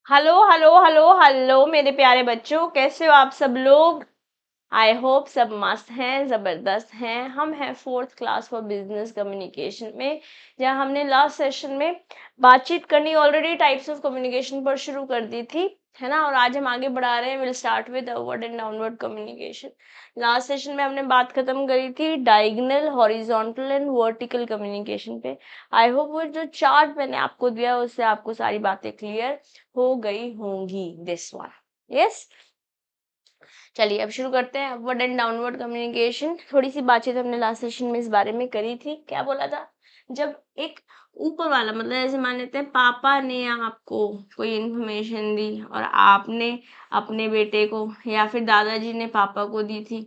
Hello hello hello hello मेरे प्यारे बच्चों, कैसे हो आप सब लोग। आई होप सब मस्त हैं, जबरदस्त हैं। हम हैं fourth class for business communication में, जहां हमने लास्ट सेशन में बातचीत करनी ऑलरेडी टाइप्स ऑफ कम्युनिकेशन पर शुरू कर दी थी, है ना। और आज हम आगे बढ़ा रहे हैं। Will start with upward and downward communication. Last session में हमने बात खत्म करी थी diagonal, horizontal and vertical communication पे। आई होप वो जो चार्ट मैंने आपको दिया उससे आपको सारी बातें क्लियर हो गई होंगी। This one, yes. चलिए अब शुरू करते हैं अपवर्ड एंड डाउनवर्ड कम्युनिकेशन। थोड़ी सी बातचीत हमने लास्ट सेशन में इस बारे में करी थी। क्या बोला था, जब एक ऊपर वाला, मतलब जैसे मान लेते हैं पापा ने आपको कोई इन्फॉर्मेशन दी और आपने अपने बेटे को, या फिर दादाजी ने पापा को दी थी,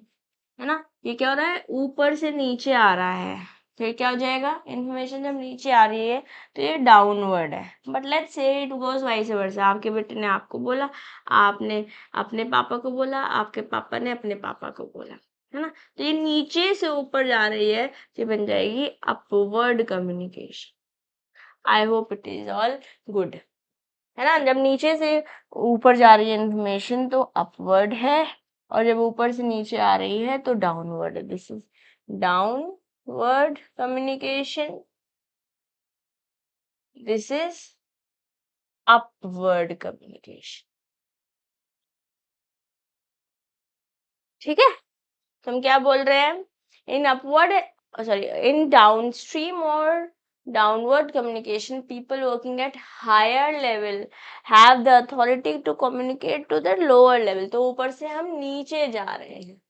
है ना। ये क्या हो रहा है, ऊपर से नीचे आ रहा है। फिर क्या हो जाएगा, इन्फॉर्मेशन जब नीचे आ रही है तो ये डाउनवर्ड है। But let's say it goes vice versa. आपके बेटे ने आपको बोला, आपने अपने पापा को बोला, आपके पापा ने अपने पापा को बोला, है ना। तो ये नीचे से ऊपर जा रही है, ये बन जाएगी upward communication. I hope it is all good, है ना। जब नीचे से ऊपर जा रही है इन्फॉर्मेशन तो अपवर्ड है, और जब ऊपर से नीचे आ रही है तो डाउनवर्ड है। This is downward communication, this is upward communication. ठीक है, तो हम क्या बोल रहे हैं, in upward, sorry, in downstream और downward communication, people working at higher level have the authority to communicate to the lower level। तो ऊपर से हम नीचे जा रहे हैं।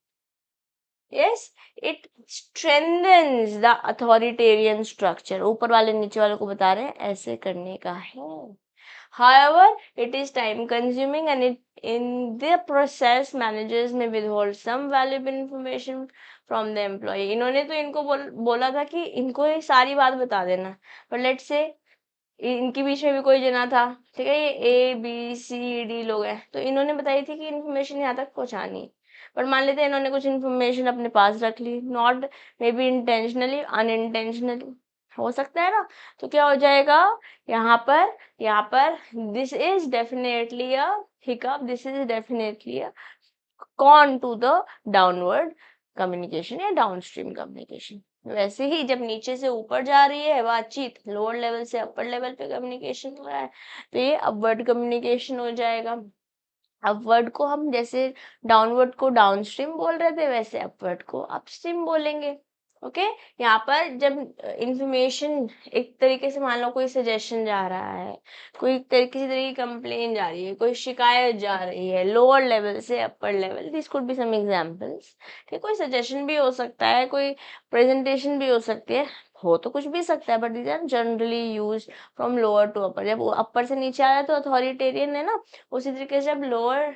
yes, it strengthens the authoritarian structure। ऊपर वाले नीचे वाले को बता रहे हैं ऐसे करने का है। however, it is time consuming and in the process managers may withhold some valuable information from the employee। इन्होंने तो इनको बोला था कि इनको ये सारी बात बता देना, पर लेट्स से इनके बीच में भी कोई जना था, ठीक है। ये ABCD लोग हैं, तो इन्होंने बताई थी कि इन्फॉर्मेशन यहाँ तक पहुंचानी है। पर मान लेते हैं इन्होंने कुछ इन्फॉर्मेशन अपने पास रख ली, not may be intentionally, unintentionally हो सकता है ना। तो क्या हो जाएगा यहाँ पर this is definitely a hiccup, this is definitely a con to the downward communication या डाउनस्ट्रीम कम्युनिकेशन। वैसे ही जब नीचे से ऊपर जा रही है बातचीत, लोअर लेवल से अपर लेवल पे कम्युनिकेशन हो रहा है, तो ये अपवर्ड कम्युनिकेशन हो जाएगा। अपवर्ड को हम जैसे डाउनवर्ड को डाउनस्ट्रीम बोल रहे थे, वैसे अपवर्ड को अपस्ट्रीम बोलेंगे। ओके, यहाँ पर जब इंफॉर्मेशन एक तरीके से, मान लो कोई सजेशन जा रहा है, कोई किसी तरह की कंप्लेन जा रही है, कोई शिकायत जा रही है लोअर लेवल से upper level, this could be some examples. ठीक, कोई सजेशन भी हो सकता है, कोई प्रेजेंटेशन भी हो सकती है, हो तो कुछ भी सकता है, but these are generally use from lower to upper. जब वो अपर से नीचे आ रहा है तो अथॉरिटेरियन है ना। उसी तरीके से जब लोअर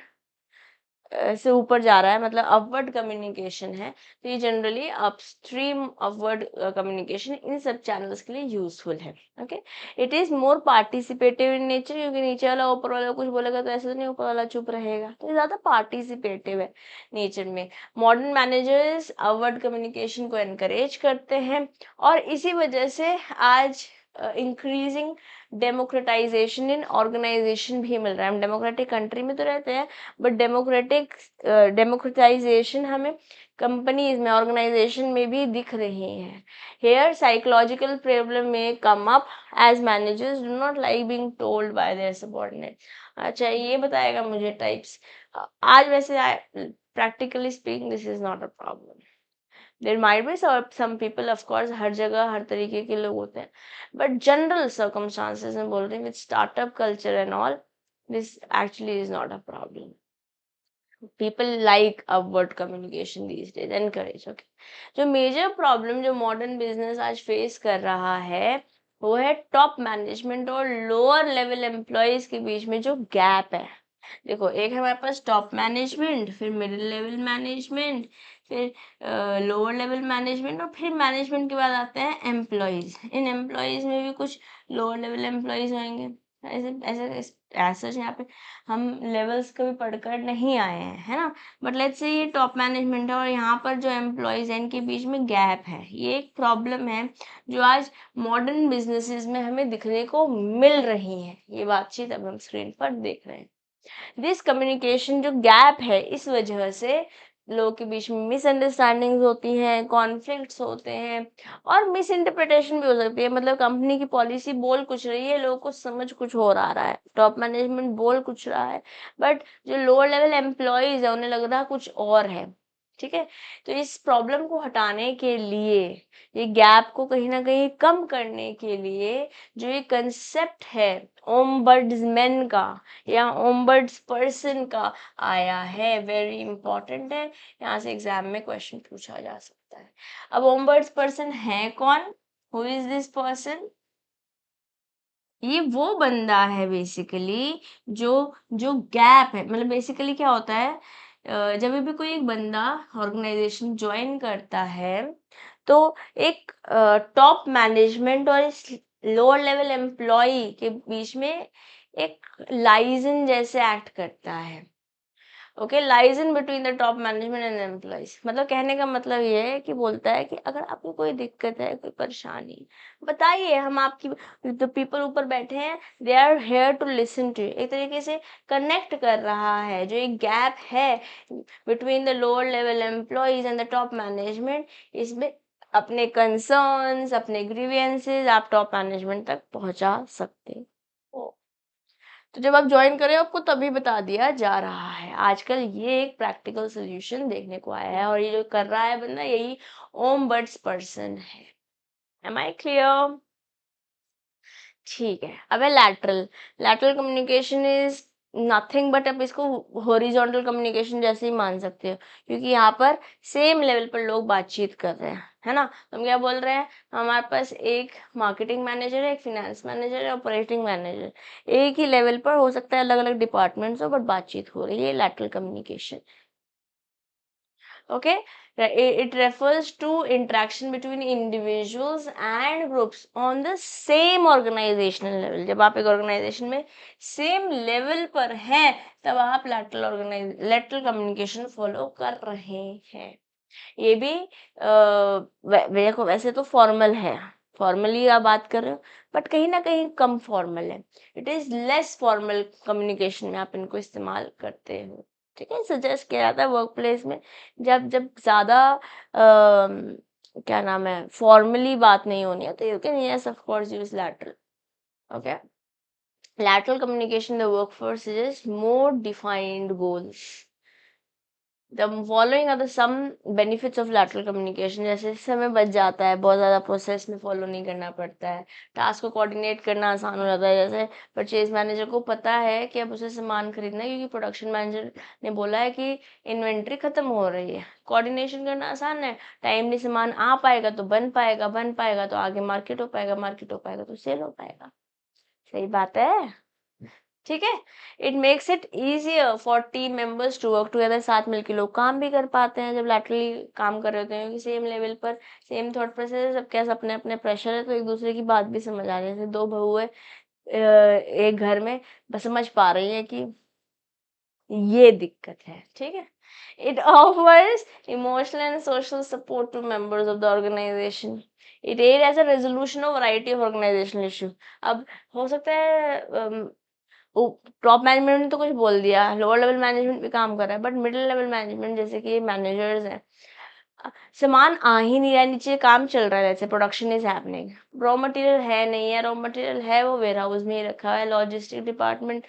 से ऊपर जा रहा है, मतलब अपवर्ड कम्युनिकेशन है, तो ये generally upstream upward communication in सब चैनल्स के लिए यूजफुल है। Okay, it is more participative in nature, क्योंकि नीचे वाला ऊपर वाला कुछ बोलेगा तो ऐसा तो नहीं ऊपर वाला चुप रहेगा, तो ये ज्यादा पार्टिसिपेटिव है नेचर में। मॉडर्न मैनेजर्स अपवर्ड कम्युनिकेशन को एनकरेज करते हैं, और इसी वजह से आज इंक्रीजिंग डेमोक्रेटाइजेशन इन ऑर्गेनाइजेशन भी मिल रहा है। हम डेमोक्रेटिक कंट्री में तो रहते हैं, बट डेमोक्रेटाइजेशन हमें कंपनीज में, ऑर्गेनाइजेशन में भी दिख रही है। हेयर साइकोलॉजिकल प्रॉब्लम में come up as managers do not like being told by their subordinate. अच्छा, ये बताएगा मुझे टाइप्स। आज वैसे practically speaking this is not a problem. There might be some people, of course हर जगह हर तरीके के लोग होते हैं, बट जनरल सर्कमस्टांसेस में बोल रही हूँ, with startup culture and all, this actually is not a problem. people like upward communication these days, encourage। okay, जो मेजर प्रॉब्लम जो मॉडर्न बिजनेस आज फेस कर रहा है, वो है टॉप मैनेजमेंट और लोअर लेवल एम्प्लॉयज के बीच में जो गैप है। देखो, एक है हमारे पास टॉप मैनेजमेंट, फिर मिडिल लेवल मैनेजमेंट, फिर लोअर लेवल मैनेजमेंट, और फिर मैनेजमेंट के बाद आते हैं एम्प्लॉयज। इन एम्प्लॉयज में भी कुछ लोअर लेवल एम्प्लॉयज होंगे, ऐसे ऐसे ऐसा यहाँ पे हम लेवल्स कभी पढ़कर नहीं आए हैं, है ना। बट लेट्स से ये टॉप मैनेजमेंट है और यहाँ पर जो एम्प्लॉयज हैं इनके बीच में गैप है, ये एक प्रॉब्लम है जो आज मॉडर्न बिजनेसेस में हमें दिखने को मिल रही है। ये बातचीत अब हम स्क्रीन पर देख रहे हैं। दिस कम्युनिकेशन जो गैप है, इस वजह से लोगों के बीच में मिसअंडरस्टैंडिंग्स होती हैं, कॉन्फ्लिक्ट्स होते हैं और मिस इंटरप्रिटेशन भी हो सकती है। मतलब कंपनी की पॉलिसी बोल कुछ रही है, लोगों को समझ कुछ और आ रहा है, टॉप मैनेजमेंट बोल कुछ रहा है, बट जो लोअर लेवल एम्प्लॉयज है उन्हें लग रहा कुछ और है। ठीक है, तो इस प्रॉब्लम को हटाने के लिए, ये गैप को कहीं ना कहीं कम करने के लिए जो ये कंसेप्ट है ओम्बड्समैन का या ओम्बड्स पर्सन का आया है, वेरी इंपॉर्टेंट है, यहाँ से एग्जाम में क्वेश्चन पूछा जा सकता है। अब ओम्बड्स पर्सन है कौन, हु इज दिस पर्सन? ये वो बंदा है बेसिकली जो जो गैप है, मतलब बेसिकली क्या होता है, जब भी कोई एक बंदा ऑर्गेनाइजेशन ज्वाइन करता है तो एक टॉप मैनेजमेंट और इस लोअर लेवल एम्प्लॉय के बीच में एक लाइजन जैसे एक्ट करता है। Okay, lies in between the top management and employees. मतलब कहने का मतलब ये है कि बोलता है कि अगर आपको कोई दिक्कत है, कोई परेशानी, बताइए, हम आपकी, जो पीपल ऊपर बैठे हैं they are here to listen to. एक तरीके से कनेक्ट कर रहा है, जो एक गैप है between the lower level employees and the top management, इसमें अपने कंसर्न्स, अपने ग्रीवियंसेस आप टॉप मैनेजमेंट तक पहुंचा सकते हो। तो जब आप ज्वाइन करें आपको तभी बता दिया जा रहा है। आजकल ये एक प्रैक्टिकल सोल्यूशन देखने को आया है और ये जो कर रहा है बंदा यही ओम बर्ड्स पर्सन है। Am I clear? ठीक है, अब है lateral. Lateral communication is nothing but, अब इसको हॉरिजॉन्टल कम्युनिकेशन जैसे ही मान सकते हो, क्योंकि यहाँ पर सेम लेवल पर लोग बातचीत कर रहे हैं, है ना। तो हम क्या बोल रहे हैं, हमारे पास एक मार्केटिंग मैनेजर है, एक फिनेंस मैनेजर है, ऑपरेटिंग मैनेजर, एक ही लेवल पर हो सकता है अलग अलग डिपार्टमेंट्स हो, बट बातचीत हो रही है, lateral communication. Okay, it refers to interaction between individuals and groups on the same organizational level। जब आप एक organization में same level पर हैं तब आप lateral communication follow कर रहे हैं। ये भी देखो, वैसे तो फॉर्मल है, फॉर्मली आप बात कर रहे हो, बट कहीं ना कहीं कम फॉर्मल है। It is less formal communication में आप इनको इस्तेमाल करते हो। ठीक है, सजेस्ट किया जाता है वर्क प्लेस में, जब जब ज्यादा क्या नाम है, फॉर्मली बात नहीं होनी है तो you can yes of course use lateral. Okay, lateral communication in the workforce is more defined goals। The following are the some benefits of lateral communication। जैसे समय बच जाता है, बहुत ज़्यादा प्रोसेस में फॉलो नहीं करना पड़ता है, टास्क को कोऑर्डिनेट करना आसान हो जाता है। जैसे परचेज मैनेजर को पता है कि अब उसे सामान खरीदना है, क्योंकि प्रोडक्शन मैनेजर ने बोला है कि इन्वेंट्री खत्म हो रही है। कोऑर्डिनेशन करना आसान है, टाइमली सामान आ पाएगा तो बन पाएगा तो आगे मार्केट हो पाएगा, मार्केट हो पाएगा तो सेल हो पाएगा। सही बात है, ठीक है। It makes it easier for team members to work together. साथ मिलकर लोग काम भी कर पाते हैं जब लैटरली काम कर रहे होते हैं, क्योंकि सेम लेवल पर सेम थॉट प्रोसेस है, सबके पास अपने अपने प्रेशर है, तो एक दूसरे की बात भी समझ आ रही है। जैसे दो बहू है एक घर में, बस समझ पा रही है कि ये दिक्कत है। ठीक है, it offers emotional and social support to members of the organisation. It aid as a resolution of variety of organisational issue. अब हो सकता है टॉप मैनेजमेंट ने तो कुछ बोल दिया, लोअर लेवल मैनेजमेंट भी काम कर रहा है, बट मिडिल लेवल मैनेजमेंट जैसे कि मैनेजर्स हैं, सामान आ ही नहीं रहा है, नीचे काम चल रहा है, जैसे production is happening, raw material है नहीं है, रॉ मटेरियल है वो वेयर हाउस में ही रखा है, लॉजिस्टिक डिपार्टमेंट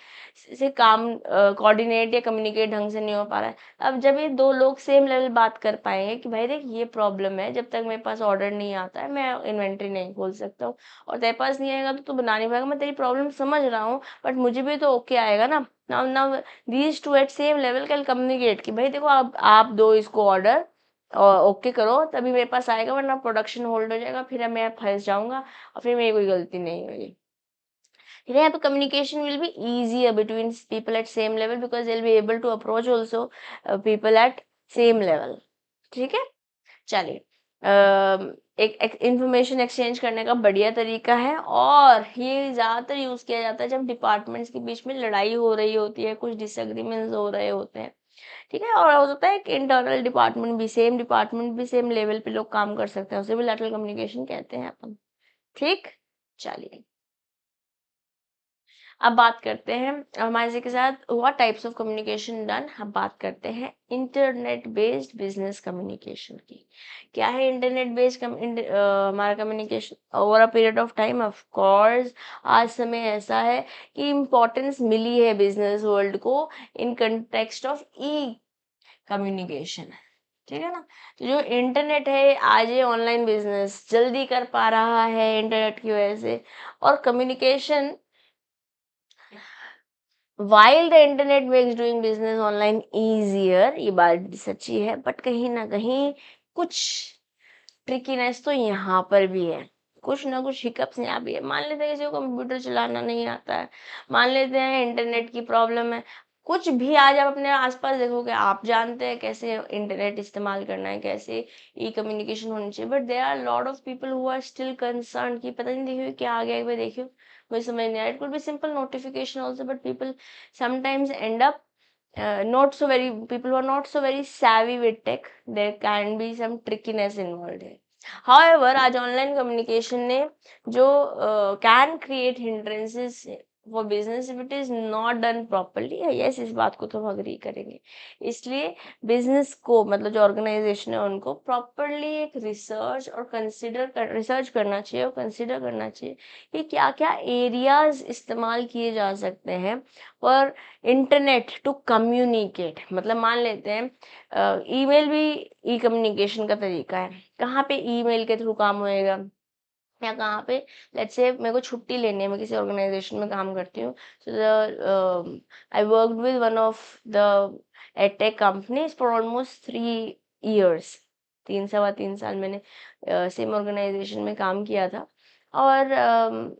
से काम कोऑर्डिनेट या कम्युनिकेट ढंग से नहीं हो पा रहा है। अब जब ये दो लोग सेम लेवल बात कर पाएंगे कि भाई देख ये प्रॉब्लम है, जब तक मेरे पास ऑर्डर नहीं आता है मैं इन्वेंट्री नहीं खोल सकता हूँ, और तेरे पास नहीं आएगा तो तू बना नहीं पाएगा, मैं तेरी प्रॉब्लम समझ रहा हूँ, बट मुझे भी तो ओके आएगा ना। Now these two at same level can communicate कि भाई देखो आप दो इसको ऑर्डर और ओके करो तभी मेरे पास आएगा, वरना प्रोडक्शन होल्ड हो जाएगा, फिर मैं फंस जाऊंगा और फिर मेरी कोई गलती नहीं होगी। फिर यहाँ पे communication will be easier between people at same level because they'll be able to approach also people at same level। ठीक है, चलिए एक इंफॉर्मेशन एक्सचेंज करने का बढ़िया तरीका है, और ये ज़्यादातर यूज़ किया जाता है जब डिपार्टमेंट्स के बीच में लड़ाई हो रही होती है, कुछ डिसएग्रीमेंट्स हो रहे होते हैं, ठीक है। और हो सकता है कि इंटरनल डिपार्टमेंट भी सेम लेवल पे लोग काम कर सकते हैं, उसे भी लैटरल कम्युनिकेशन कहते हैं अपन, ठीक। चलिए अब बात करते हैं हमारे जी के साथ what types of communication done. हम बात करते हैं इंटरनेट बेस्ड बिजनेस कम्युनिकेशन की। क्या है इंटरनेट बेस्ड हमारा communication over a period of time? Of course आज समय ऐसा है कि इम्पोर्टेंस मिली है बिजनेस वर्ल्ड को in context of E communication, ठीक है ना। तो जो इंटरनेट है आज ये ऑनलाइन बिजनेस जल्दी कर पा रहा है इंटरनेट की वजह से, और communication while the internet makes doing business online easier, ये बात सच्ची है, बट कहीं ना कहीं कुछ ट्रिकीनेस तो यहाँ पर भी है, कुछ ना कुछ हिकअप्स यहाँ भी है। मान लेते हैं किसी को कंप्यूटर चलाना नहीं आता है, मान लेते हैं इंटरनेट की प्रॉब्लम है, कुछ भी आज आप अपने आसपास देखोगे, आप जानते हैं कैसे इंटरनेट इस्तेमाल करना है, कैसे ई कम्युनिकेशन होनी चाहिए, but there are lot of people who are still concern कि पता नहीं देखियो क्या आ गया, एक बार देखियो मुझे समझ नहीं आया। It could be simple notification also, but people sometimes end up not so very people who are not so very savvy with tech, there can be some trickiness involved है। However, आज ऑनलाइन कम्युनिकेशन ने जो can create hindrances for business if it is not done properly, yes इस बात को तो हम agree करेंगे। इसलिए बिजनेस को मतलब जो ऑर्गेनाइजेशन है उनको प्रॉपरली एक रिसर्च करना चाहिए और कंसिडर करना चाहिए कि क्या क्या एरियाज इस्तेमाल किए जा सकते हैं और इंटरनेट टू कम्युनिकेट। मतलब मान लेते हैं ईमेल भी ई कम्युनिकेशन का तरीका है, कहाँ पे ईमेल के थ्रू काम होएगा, या कहाँ पे लेट्स से मेरे को छुट्टी लेनी है, मैं किसी ऑर्गेनाइजेशन में काम करती हूँ, so I worked with one of the edtech companies for almost 3 years, 3 सवा 3 साल मैंने सेम ऑर्गेनाइजेशन में काम किया था, और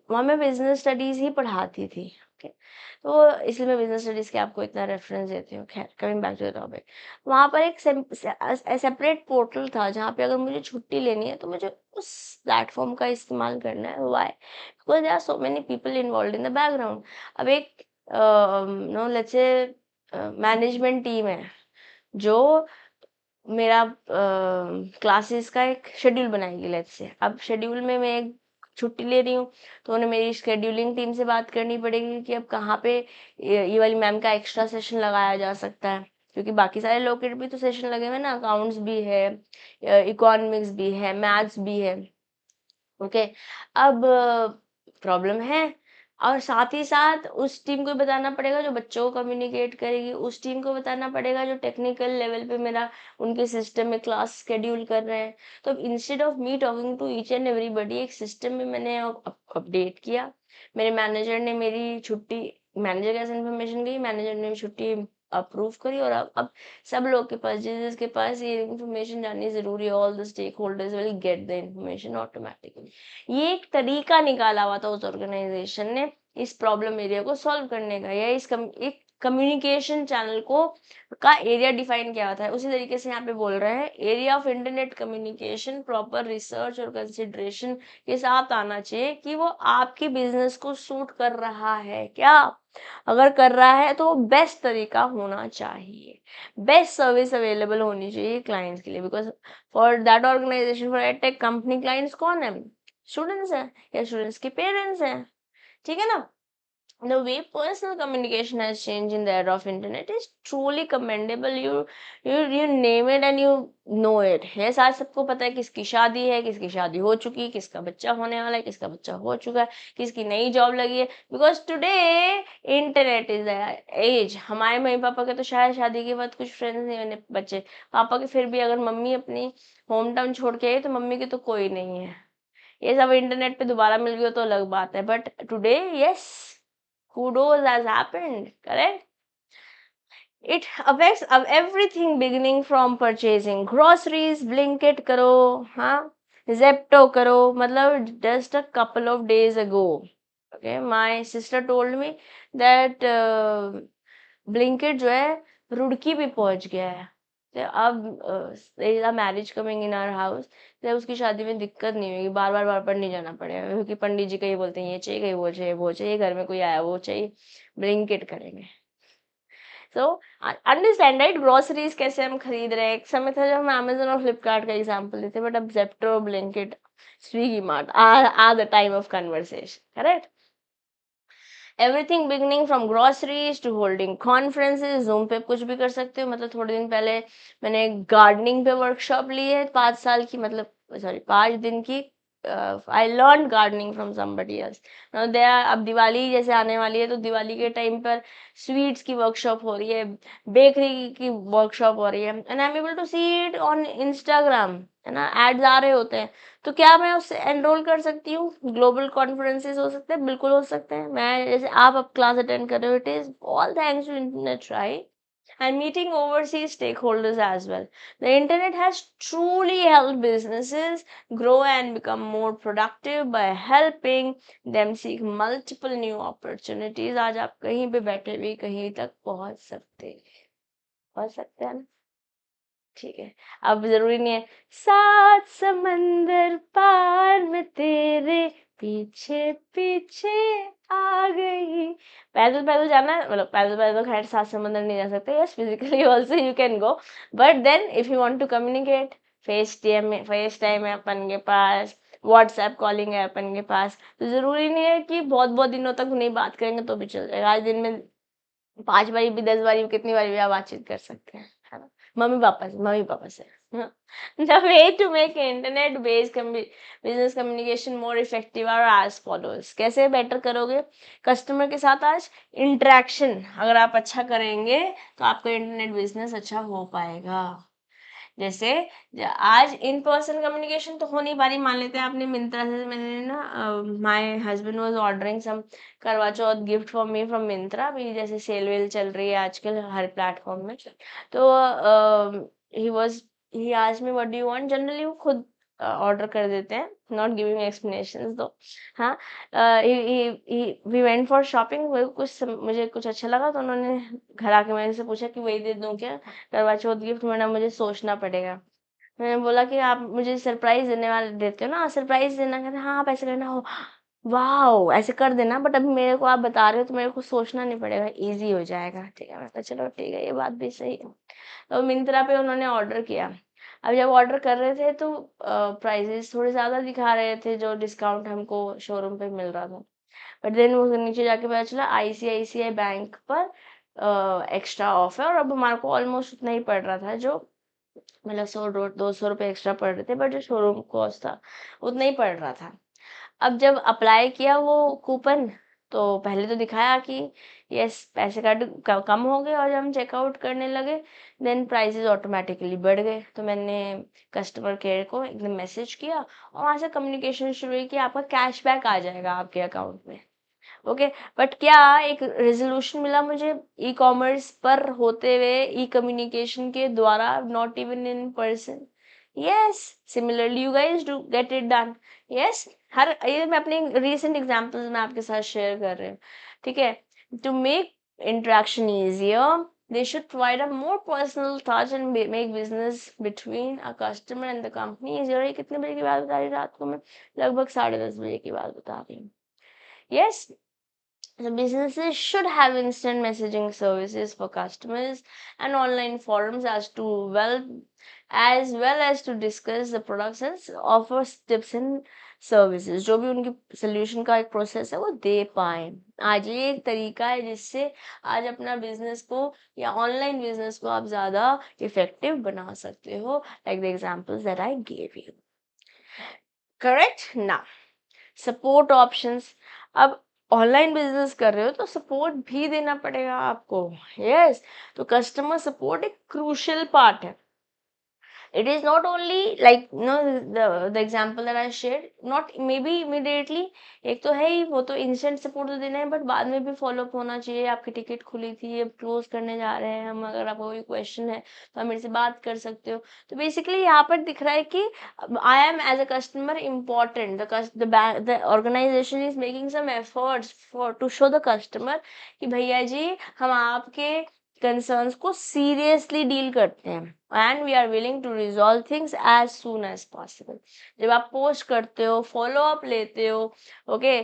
वहाँ मैं बिजनेस स्टडीज ही पढ़ाती थी, ओके। तो इसलिए मैं बिजनेस स्टडीज के आपको इतना रेफरेंस देती हूँ। खैर coming back to the topic, वहाँ पर एक सेपरेट पोर्टल था जहाँ पे अगर मुझे छुट्टी लेनी है तो मुझे उस प्लेटफॉर्म का इस्तेमाल करना है। Why? Because there are so many people involve in the background. अब एक no let's say management team है जो मेरा क्लासेस का एक शेड्यूल बनाएगी लेट्स से। अब शेड्यूल में मैं एक छुट्टी ले रही हूँ, तो उन्हें मेरी शेड्यूलिंग टीम से बात करनी पड़ेगी कि अब कहाँ पे ये वाली मैम का एक्स्ट्रा सेशन लगाया जा सकता है, क्योंकि बाकी सारे लोग के भी तो सेशन लगे हुए हैं ना, अकाउंट्स भी है, इकोनॉमिक्स भी है, मैथ्स भी है, ओके। अब प्रॉब्लम है, और साथ ही साथ उस टीम को बताना पड़ेगा जो बच्चों को कम्युनिकेट करेगी, उस टीम को बताना पड़ेगा जो टेक्निकल लेवल पे मेरा उनके सिस्टम में क्लास शेड्यूल कर रहे हैं। तो instead of me talking to each and everybody, एक सिस्टम में मैंने अपडेट किया, मेरे मैनेजर ने मेरी छुट्टी, मैनेजर के पास इन्फॉर्मेशन गई, मैनेजर ने छुट्टी अप्रूव करी, और अब सब लोग के पास जिसके पास ये इन्फॉर्मेशन जाननी जरूरी है, all the stakeholders will get the information automatically. ये एक तरीका निकाला हुआ था उस ऑर्गेनाइजेशन ने इस प्रॉब्लम एरिया को सॉल्व करने का, या एक कम्युनिकेशन चैनल को का एरिया डिफाइन किया होता है। उसी तरीके से यहाँ पे बोल रहे हैं area of internet communication proper research और कंसिडरेशन के साथ आना चाहिए कि वो आपकी बिजनेस को सूट कर रहा है क्या। अगर कर रहा है तो बेस्ट तरीका होना चाहिए, बेस्ट सर्विस अवेलेबल होनी चाहिए क्लाइंट्स के लिए, because for that organisation, for edtech company, clients कौन है? स्टूडेंट्स हैं या स्टूडेंट्स के पेरेंट्स हैं, ठीक है ना। The way personal communication has changed in the era of internet is truly commendable. You name it and you know it. Yes, आज सबको पता है किसकी शादी है, किसकी शादी हो चुकी है, किसका बच्चा होने वाला है, किसका बच्चा हो चुका है, किसकी नई जॉब लगी है, because today internet is the age. हमारे मम्मी पापा के तो शायद शादी के बाद कुछ फ्रेंड्स नहीं बने बच्चे, पापा के फिर भी अगर मम्मी अपनी होम टाउन छोड़ के आई तो मम्मी के तो कोई नहीं है। ये सब इंटरनेट पे दोबारा मिल गया तो अलग बात है, but today yes kudos has happened, correct? It affects of everything beginning from purchasing groceries, Blinkit करो, हाँ, Zepto करो, मतलब just a couple of days ago, okay, my sister told me that Blinkit जो है रुड़की भी पहुंच गया है। सकते हैं। अब marriage coming in our house, जब उसकी शादी में दिक्कत नहीं होगी, बार बार नहीं जाना पड़ेगा, क्योंकि पंडित जी कहीं बोलते हैं ये चाहिए, कहीं वो चाहिए, वो चाहिए, घर में कोई आया वो चाहिए, ब्लिंकिट करेंगे। तो अंडरस्टैंड राइट, ग्रोसरीज कैसे हम खरीद रहे हैं। एक समय था जब हम अमेजोन और फ्लिपकार्ट का एग्जांपल देते, बट अब Zepto, Blinkit, Swiggy mart are the time of conversation, correct. Everything beginning from groceries to holding conferences, Zoom पे कुछ भी कर सकते हो। मतलब थोड़े दिन पहले मैंने गार्डनिंग पे वर्कशॉप ली है 5 साल की, मतलब सॉरी 5 दिन की। I learn gardening from somebody else. They are, अब दिवाली जैसे आने वाली है, तो दिवाली के टाइम पर स्वीट्स की वर्कशॉप हो रही है, बेकरी की वर्कशॉप हो रही है, and I am able to see it on Instagram, है ना, एड्स आ रहे होते हैं। तो क्या मैं उससे एनरोल कर सकती हूँ? ग्लोबल कॉन्फ्रेंसेस हो सकते हैं, बिल्कुल हो सकते हैं। मैं जैसे आप अब क्लास अटेंड कर रहे हो, it is all thanks to internet, right? And meeting overseas stakeholders as well. The internet has truly helped businesses grow and become more productive by helping them seek multiple new opportunities. आज आप कहीं पे बैठे भी कहीं तक पहुंच सकते हैं ना? ठीक है। अब जरूरी नहीं है 7 समंदर पार में तेरे पीछे पीछे आ गई, पैदल पैदल जाना है, मतलब पैदल पैदल खैर 7 समंदर नहीं जा सकते, yes physically also you can go, but then if you want to communicate, FaceTime है अपन के पास, व्हाट्सएप कॉलिंग है अपन के पास, तो जरूरी नहीं है कि बहुत बहुत दिनों तक नहीं बात करेंगे तो भी चल जाएगा। आज दिन में 5 बारी भी 10 बारी भी कितनी बारी भी आप बातचीत कर सकते हैं, है ना, मम्मी पापा से। The way to make internet based business communication more effective are as followers. कैसे बेटर करोगे कस्टमर के साथ? आज इंटरेक्शन अगर आप अच्छा करेंगे तो आपका इंटरनेट बिजनेस अच्छा हो पाएगा। जैसे आज इन पर्सन कम्युनिकेशन तो हो नहीं पा रही, मान लेते हैं आपने मिंत्रा से, मैंने ना my husband was ordering some Karva Chauth gift for me from Myntra, भी जैसे सेल वेल चल रही है आजकल हर प्लेटफॉर्म में, तो he was he asked me what do you want. Generally वो खुद ऑर्डर कर देते हैं, नॉट गिविंग एक्सप्लेनेशंस दो। हाँ, वी वेंट फॉर शॉपिंग, मुझे कुछ अच्छा लगा तो उन्होंने घर आके मेरे से पूछा कि वही दे दूं क्या करवा चौथ गिफ्ट। मैंने मुझे सोचना पड़ेगा। मैंने बोला कि आप मुझे सरप्राइज देने वाले देते हो ना, सरप्राइज देना, कहते हाँ आप ऐसे करना हो, वाह ऐसे कर देना, बट अभी मेरे को आप बता रहे हो तो मेरे को सोचना नहीं पड़ेगा, इजी हो जाएगा। ठीक है, मैं कहा चलो ठीक है, ये बात भी सही है। तो मिंत्रा पे उन्होंने ऑर्डर किया। अब जब ऑर्डर कर रहे थे तो प्राइजेस थोड़े ज्यादा दिखा रहे थे, जो डिस्काउंट हमको शोरूम पे मिल रहा था, बट देन वो नीचे जाके पता चला आईसीआईसीआई बैंक पर एक्स्ट्रा ऑफ है, और अब हमारे को ऑलमोस्ट उतना ही पड़ रहा था, जो मतलब 100-200 रुपये एक्स्ट्रा पड़ रहे थे, बट जो शोरूम कॉस्ट था उतना ही पड़ रहा था। अब जब अप्लाई किया वो कूपन, तो पहले तो दिखाया कि यस पैसे कम हो गए, और जब हम चेकआउट करने लगे देन प्राइसेस ऑटोमेटिकली बढ़ गए। तो मैंने कस्टमर केयर को एकदम मैसेज किया, और वहाँ से कम्युनिकेशन शुरू हुई कि आपका कैशबैक आ जाएगा आपके अकाउंट में। ओके, बट क्या एक रेजोल्यूशन मिला मुझे ई कॉमर्स पर होते हुए, ई कम्युनिकेशन के द्वारा, not even in person. Yes, similarly you guys do get it done. Yes, हर ये मैं अपने रीसेंट एग्जांपल्स में आपके साथ शेयर कर रही हूँ, ठीक है। To make interaction easier, they should provide a more personal touch and make business between a customer and the company easier। ये कितने बजे की बात बता रही रात को मैं? लगभग 10:30 बजे की बात बता रही हूँ। Yes, so businesses should have instant messaging services for customers and online forums as well as to discuss the products and offer tips and services। जो भी उनकी solution का एक process है वो दे पाए। आज ये एक तरीका है जिससे आज अपना बिजनेस को या ऑनलाइन बिजनेस को आप ज्यादा इफेक्टिव बना सकते हो, like the examples that I gave you। Correct? Now, support options. अब ऑनलाइन बिजनेस कर रहे हो तो सपोर्ट भी देना पड़ेगा आपको। यस, तो कस्टमर सपोर्ट एक क्रूशियल पार्ट है। It is not only like the example that I shared, not maybe immediately, एक तो है ही वो तो इंस्टेंट सपोर्ट तो देना है, बट बाद में भी फॉलो अप होना चाहिए। आपकी टिकट खुली थी, अब क्लोज करने जा रहे हैं हम, अगर आपको कोई क्वेश्चन है तो आप मेरे से बात कर सकते हो। तो बेसिकली यहाँ पर दिख रहा है कि I am as a customer important, the organisation is making some efforts for to show the customer कि भैया जी हम आपके कंसर्न्स को सीरियसली डील करते हैं and we are willing to resolve things as soon as possible. जब आप post करते हो, फॉलो अप लेते हो, okay,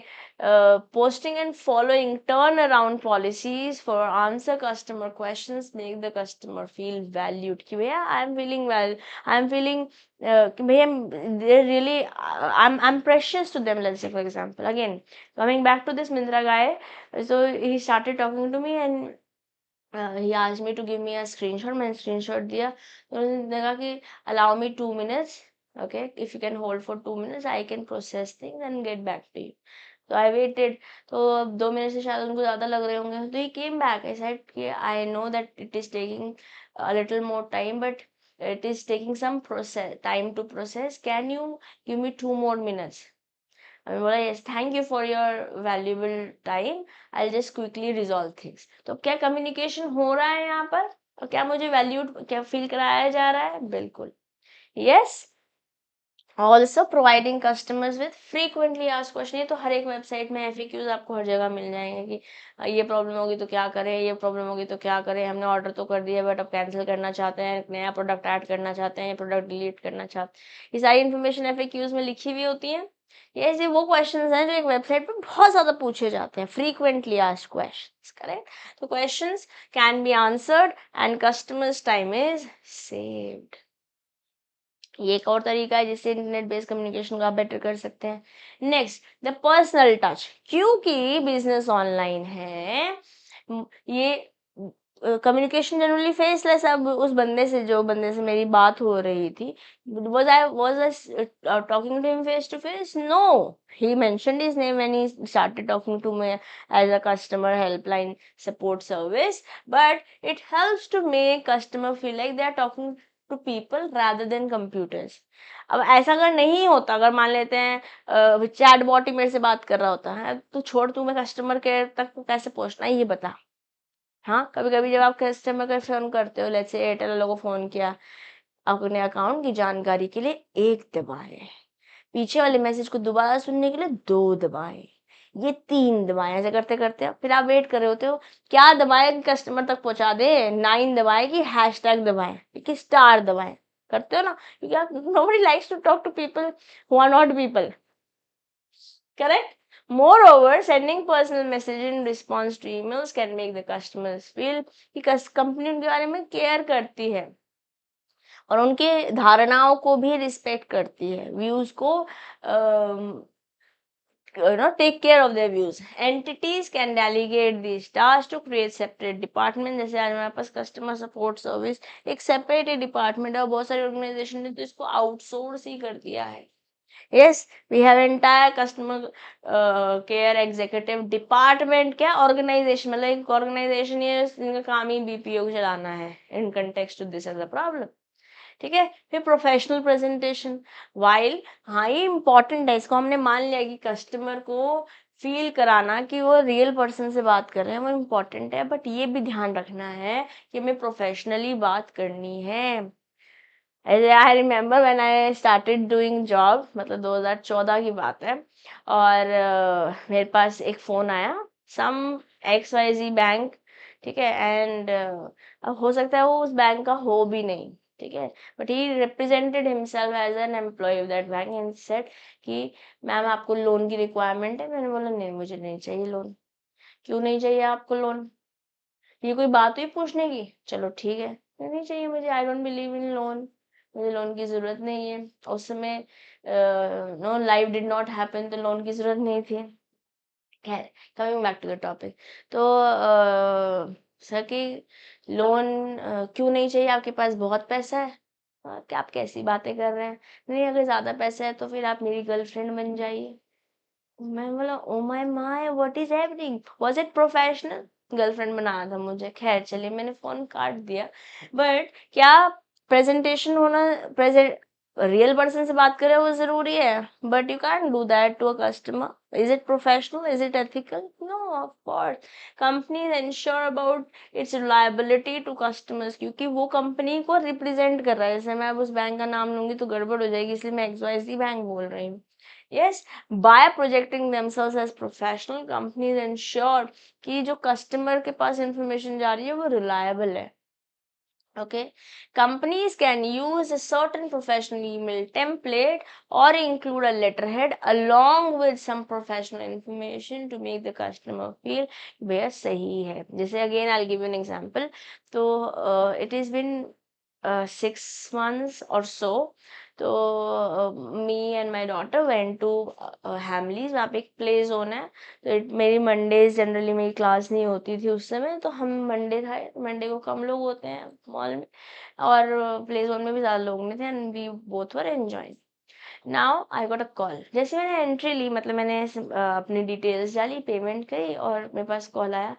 posting and following turnaround policies for answer customer questions make the customer feel valued कि भैया I'm feeling कि भैया they really I'm precious to them. Let's say for example, again coming back to this Mindra guy, so he started talking to me and he asked me to give me a screenshot. मैंने screenshot दिया तो उन्होंने कहा कि allow me 2 minutes, okay, if you can hold for 2 minutes I can process things and get back to you. So I waited. तो अब 2 minute से शायद उनको ज़्यादा लग रहे होंगे, तो he came back. I said कि I know that it is taking a little more time but it is taking some time to process. Can you give me 2 more minutes? मैं बोला yes, thank you for your valuable time, I'll just quickly resolve things. तो क्या communication हो रहा है यहाँ पर, और क्या मुझे वैल्यूड क्या फील कराया जा रहा है? बिल्कुल yes. Also providing customers with frequently asked question. ये तो हर एक वेबसाइट में FAQs आपको हर जगह मिल जाएंगे कि ये प्रॉब्लम होगी तो क्या करें, ये प्रॉब्लम होगी तो क्या करें, हमने ऑर्डर तो कर दिया बट अब कैंसिल करना चाहते हैं, नया प्रोडक्ट ऐड करना चाहते हैं, प्रोडक्ट डिलीट करना चाहते हैं। ये सारी इन्फॉर्मेशन FAQs में लिखी हुई होती है। ये वो क्वेश्चंस हैं जो एक वेबसाइट पे बहुत ज़्यादा पूछे जाते हैं, फ्रीक्वेंटली आस्क्ड क्वेश्चंस, करेक्ट। तो questions can be answered and customers time is saved. ये एक और तरीका है जिससे इंटरनेट बेस्ड कम्युनिकेशन को आप बेटर कर सकते हैं। Next, the personal touch. क्योंकि बिजनेस ऑनलाइन है, ये कम्युनिकेशन जनरली फेसलेस। अब उस बंदे से, जो बंदे से मेरी बात हो रही थी, was I talking to him face to face? No, he mentioned his name when he started talking to me as a customer helpline support service, but it helps to make customer feel like they are talking to people rather than computers. अब ऐसा अगर नहीं होता, अगर मान लेते हैं chat bot ही मेरे से बात कर रहा होता है, तो छोड़ तू, मैं कस्टमर केयर तक कैसे पहुंचना है ये बता। हाँ, कभी कभी जब आप कस्टमर केयर फोन करते हो, लेट्स से एयरटेल वालों को फोन किया, अपने अकाउंट की जानकारी के लिए 1 दबाए, पीछे वाले मैसेज को दोबारा सुनने के लिए 2 दबाए, ये 3 दबाए, ऐसे करते करते फिर आप वेट कर रहे होते हो क्या दबाए कि कस्टमर तक पहुंचा दे, 9 दबाए कि हैशटैग दबाए कि स्टार दबाए, करते हो ना, क्योंकि आप nobody likes to talk to people who are not people, correct. Moreover, sending personal message in response to emails can make the customers feel कि कंपनी उनके बारे में केयर करती है और उनके धारणाओं को भी रिस्पेक्ट करती है, व्यूज को take care of their views. Entities can delegate these tasks to create separate department. जैसे आज हमारे पास कस्टमर सपोर्ट सर्विस एक सेपरेट डिपार्टमेंट है, बहुत सारी ऑर्गेनाइजेशन ने तो इसको आउटसोर्स ही कर दिया है। Yes, we have entire customer care executive department। क्या ऑर्गेनाइजेशन, मतलब एक ऑर्गेनाइजेशन ये इनका काम ही BPO चलाना है। In context to this as a problem, ठीक है। फिर प्रोफेशनल प्रेजेंटेशन, वाइल हाँ ये इंपॉर्टेंट है, इसको हमने मान लिया कि कस्टमर को फील कराना कि वो रियल पर्सन से बात कर रहे हैं, वो इम्पोर्टेंट है, बट ये भी ध्यान रखना है कि हमें प्रोफेशनली बात करनी है। I remember when I started doing job, मतलब 2014 की बात है, और मेरे पास एक फ़ोन आया, सम XYZ बैंक, ठीक है, एंड अब हो सकता है वो उस बैंक का हो भी नहीं, ठीक है, but he represented himself as an employ of that bank and said कि मैम आपको लोन की रिक्वायरमेंट है। मैंने बोला नहीं, मुझे नहीं चाहिए लोन। क्यों नहीं चाहिए आपको लोन? ये कोई बात हुई पूछने की? चलो ठीक है, नहीं चाहिए मुझे, I don't believe in loan, मुझे लोन की जरूरत नहीं है। उस समय no life did not happen, तो लोन की जरूरत नहीं थी। खैर, coming back to the topic, तो सर की लोन क्यों नहीं चाहिए, आपके पास बहुत पैसा है? क्या आप कैसी बातें कर रहे हैं? नहीं, अगर ज्यादा पैसा है तो फिर आप मेरी गर्लफ्रेंड बन जाइए। मैं बोला oh my my, what is happening, was it professional? Girlfriend बनाना था मुझे। खैर चलिए, मैंने फोन काट दिया। बट क्या प्रेजेंटेशन होना, प्रेजेंट रियल पर्सन से बात करें वो जरूरी है, but you can do that to a customer. Is it professional, is it ethical? No, of course. Companies ensure about its reliability to customers, क्योंकि वो कंपनी को रिप्रेजेंट कर रहा है। जैसे मैं अब उस बैंक का नाम लूंगी तो गड़बड़ हो जाएगी, इसलिए मैं XYZ बैंक बोल रही हूँ। Yes, by projecting themselves as professional, companies ensure कि जो customer के पास information जा रही है वो reliable है. Okay, companies can use a certain professional email template or include a letterhead along with some professional information to make the customer feel भैया सही है. जैसे again I'll give you an example. तो it has been 6 months or so. तो me and my daughter went to Hamleys. वहाँ पे एक play zone है. तो मेरी मंडेज जनरली मेरी क्लास नहीं होती थी उस समय, तो हम मंडे था, मंडे को कम लोग होते हैं मॉल में, और प्ले जोन में भी ज़्यादा लोग नहीं थे, and we both were enjoying. Now I got a call. जैसे मैंने एंट्री ली, मतलब मैंने अपनी डिटेल्स डाली, पेमेंट करी, और मेरे पास कॉल आया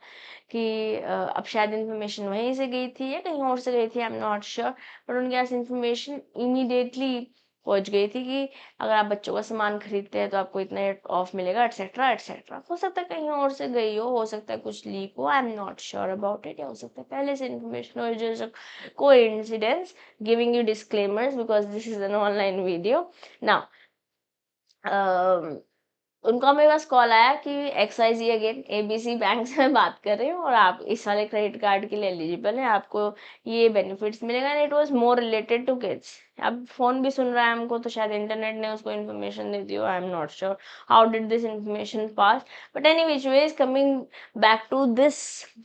कि अब शायद इन्फॉर्मेशन वहीं से गई थी या कहीं और से गई थी, आई एम नॉट श्योर, बट उनके पास इन्फॉर्मेशन इमीडिएटली पहुंच गई थी कि अगर आप बच्चों का सामान खरीदते हैं तो आपको इतना ऑफ मिलेगा, एटसेट्रा एटसेट्रा. हो सकता है कहीं और से गई हो सकता है कुछ लीक हो, I am not sure about it, या हो सकता है पहले से इन्फॉर्मेशन हो, just coincidence, giving you disclaimers because this is an online video. Now उनका मेरे पास कॉल आया कि XYZ अगेन ABC बैंक से मैं बात कर रही हूँ और आप इस वाले क्रेडिट कार्ड के लिए एलिजिबल हैं, आपको ये बेनिफिट्स मिलेगा. And it was more related to kids. अब फोन भी सुन रहा है हमको, तो शायद इंटरनेट ने उसको इन्फॉर्मेशन दे दी हो, I am not sure how did this information pass, but any which way is coming back to this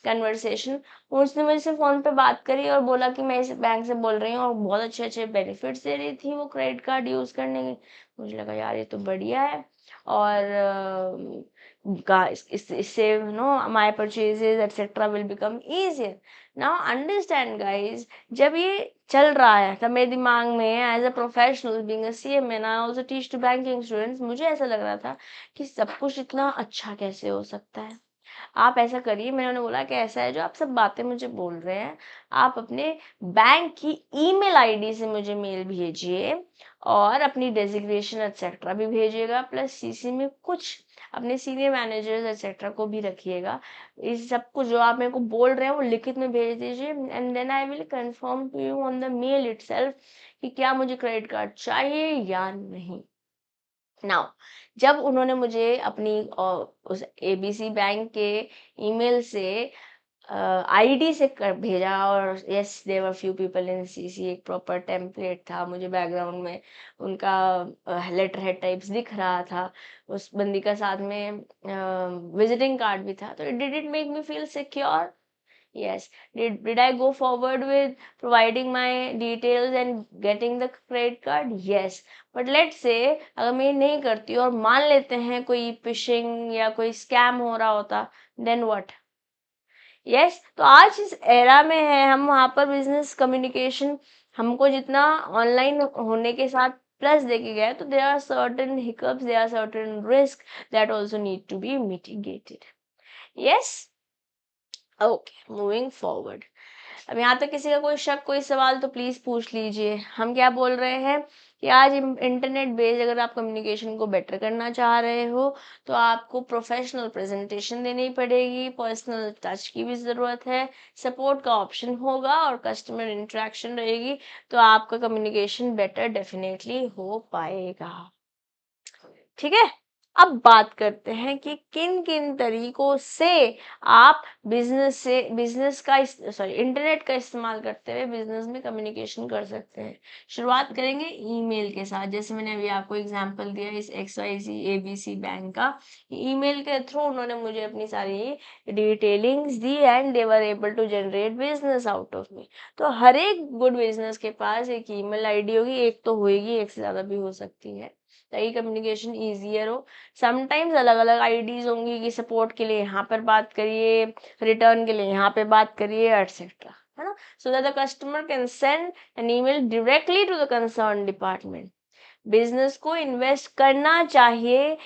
conversation. उसने मुझसे फोन पे बात करी और बोला कि मैं इस बैंक से बोल रही हूँ और बहुत अच्छे अच्छे बेनिफिट्स दे रही थी वो क्रेडिट कार्ड यूज करने के. मुझे लगा यार ये तो बढ़िया है, और इससे my purchases etcetera will become easier. Now understand guys, जब ये चल रहा है तब मेरे दिमाग में as a professional being a CMA and I also teach to banking students, मुझे ऐसा लग रहा था कि सब कुछ इतना अच्छा कैसे हो सकता है. आप ऐसा करिए, मैंने उन्हें बोला कि ऐसा है, जो आप सब बातें मुझे बोल रहे हैं, आप अपने बैंक की ईमेल आईडी से मुझे मेल भेजिए और अपनी डेजिग्नेशन एक्सेट्रा भी भेजिएगा, प्लस CC में कुछ अपने सीनियर मैनेजर्स एक्सेट्रा को भी रखिएगा. इस सब कुछ जो आप मेरे को बोल रहे हैं वो लिखित में भेज दीजिए, and then I will confirm to you on the mail itself कि क्या मुझे क्रेडिट कार्ड चाहिए या नहीं. नाउ जब उन्होंने मुझे अपनी उस ABC बैंक के ईमेल से आईडी से कर भेजा, और yes there were few people in CC, एक प्रॉपर टेम्पलेट था, मुझे बैकग्राउंड में उनका लेटर हेड टाइप्स दिख रहा था, उस बंदी का साथ में विजिटिंग कार्ड भी था. तो did it make me feel secure? Yes. Did I go forward with providing my details and getting the credit card? Yes. But let's say अगर मैं ये नहीं करती और मान लेते हैं कोई फिशिंग या कोई स्कैम हो रहा होता, then what? Yes. तो आज इस एरा में है, हम वहाँ पर बिजनेस कम्युनिकेशन हमको जितना ऑनलाइन होने के साथ प्लस देके गया, तो there are certain hiccups, there are certain risks that also need to be mitigated. Yes. Okay, moving forward. अब यहाँ तक किसी का कोई शक कोई सवाल तो प्लीज पूछ लीजिए. हम क्या बोल रहे हैं कि आज इंटरनेट बेस्ड अगर आप कम्युनिकेशन को बेटर करना चाह रहे हो तो आपको प्रोफेशनल प्रेजेंटेशन देनी पड़ेगी, पर्सनल टच की भी ज़रूरत है, सपोर्ट का ऑप्शन होगा और कस्टमर इंटरेक्शन रहेगी, तो आपका कम्युनिकेशन बेटर डेफिनेटली हो पाएगा. ठीक है. अब बात करते हैं कि किन किन तरीकों से आप बिजनेस का इंटरनेट का इस्तेमाल करते हुए बिजनेस में कम्युनिकेशन कर सकते हैं. शुरुआत करेंगे ईमेल के साथ. जैसे मैंने अभी आपको एग्जांपल दिया इस XYZ ABC बैंक का, ईमेल के थ्रू उन्होंने मुझे अपनी सारी डिटेलिंग्स दी and they were able to generate business out of me. तो हर एक गुड बिजनेस के पास एक ईमेल आईडी होगी, एक तो होगी, एक से ज्यादा भी हो सकती है, ताकि कम्युनिकेशन ईजियर हो. समटाइम्स अलग अलग आईडीज होंगी कि सपोर्ट के लिए यहाँ पर बात करिए, रिटर्न के लिए यहाँ पे बात करिए, एटसेट्रा, है ना. So that the customer can send an email directly to the concern department. Business को इन्वेस्ट करना चाहिए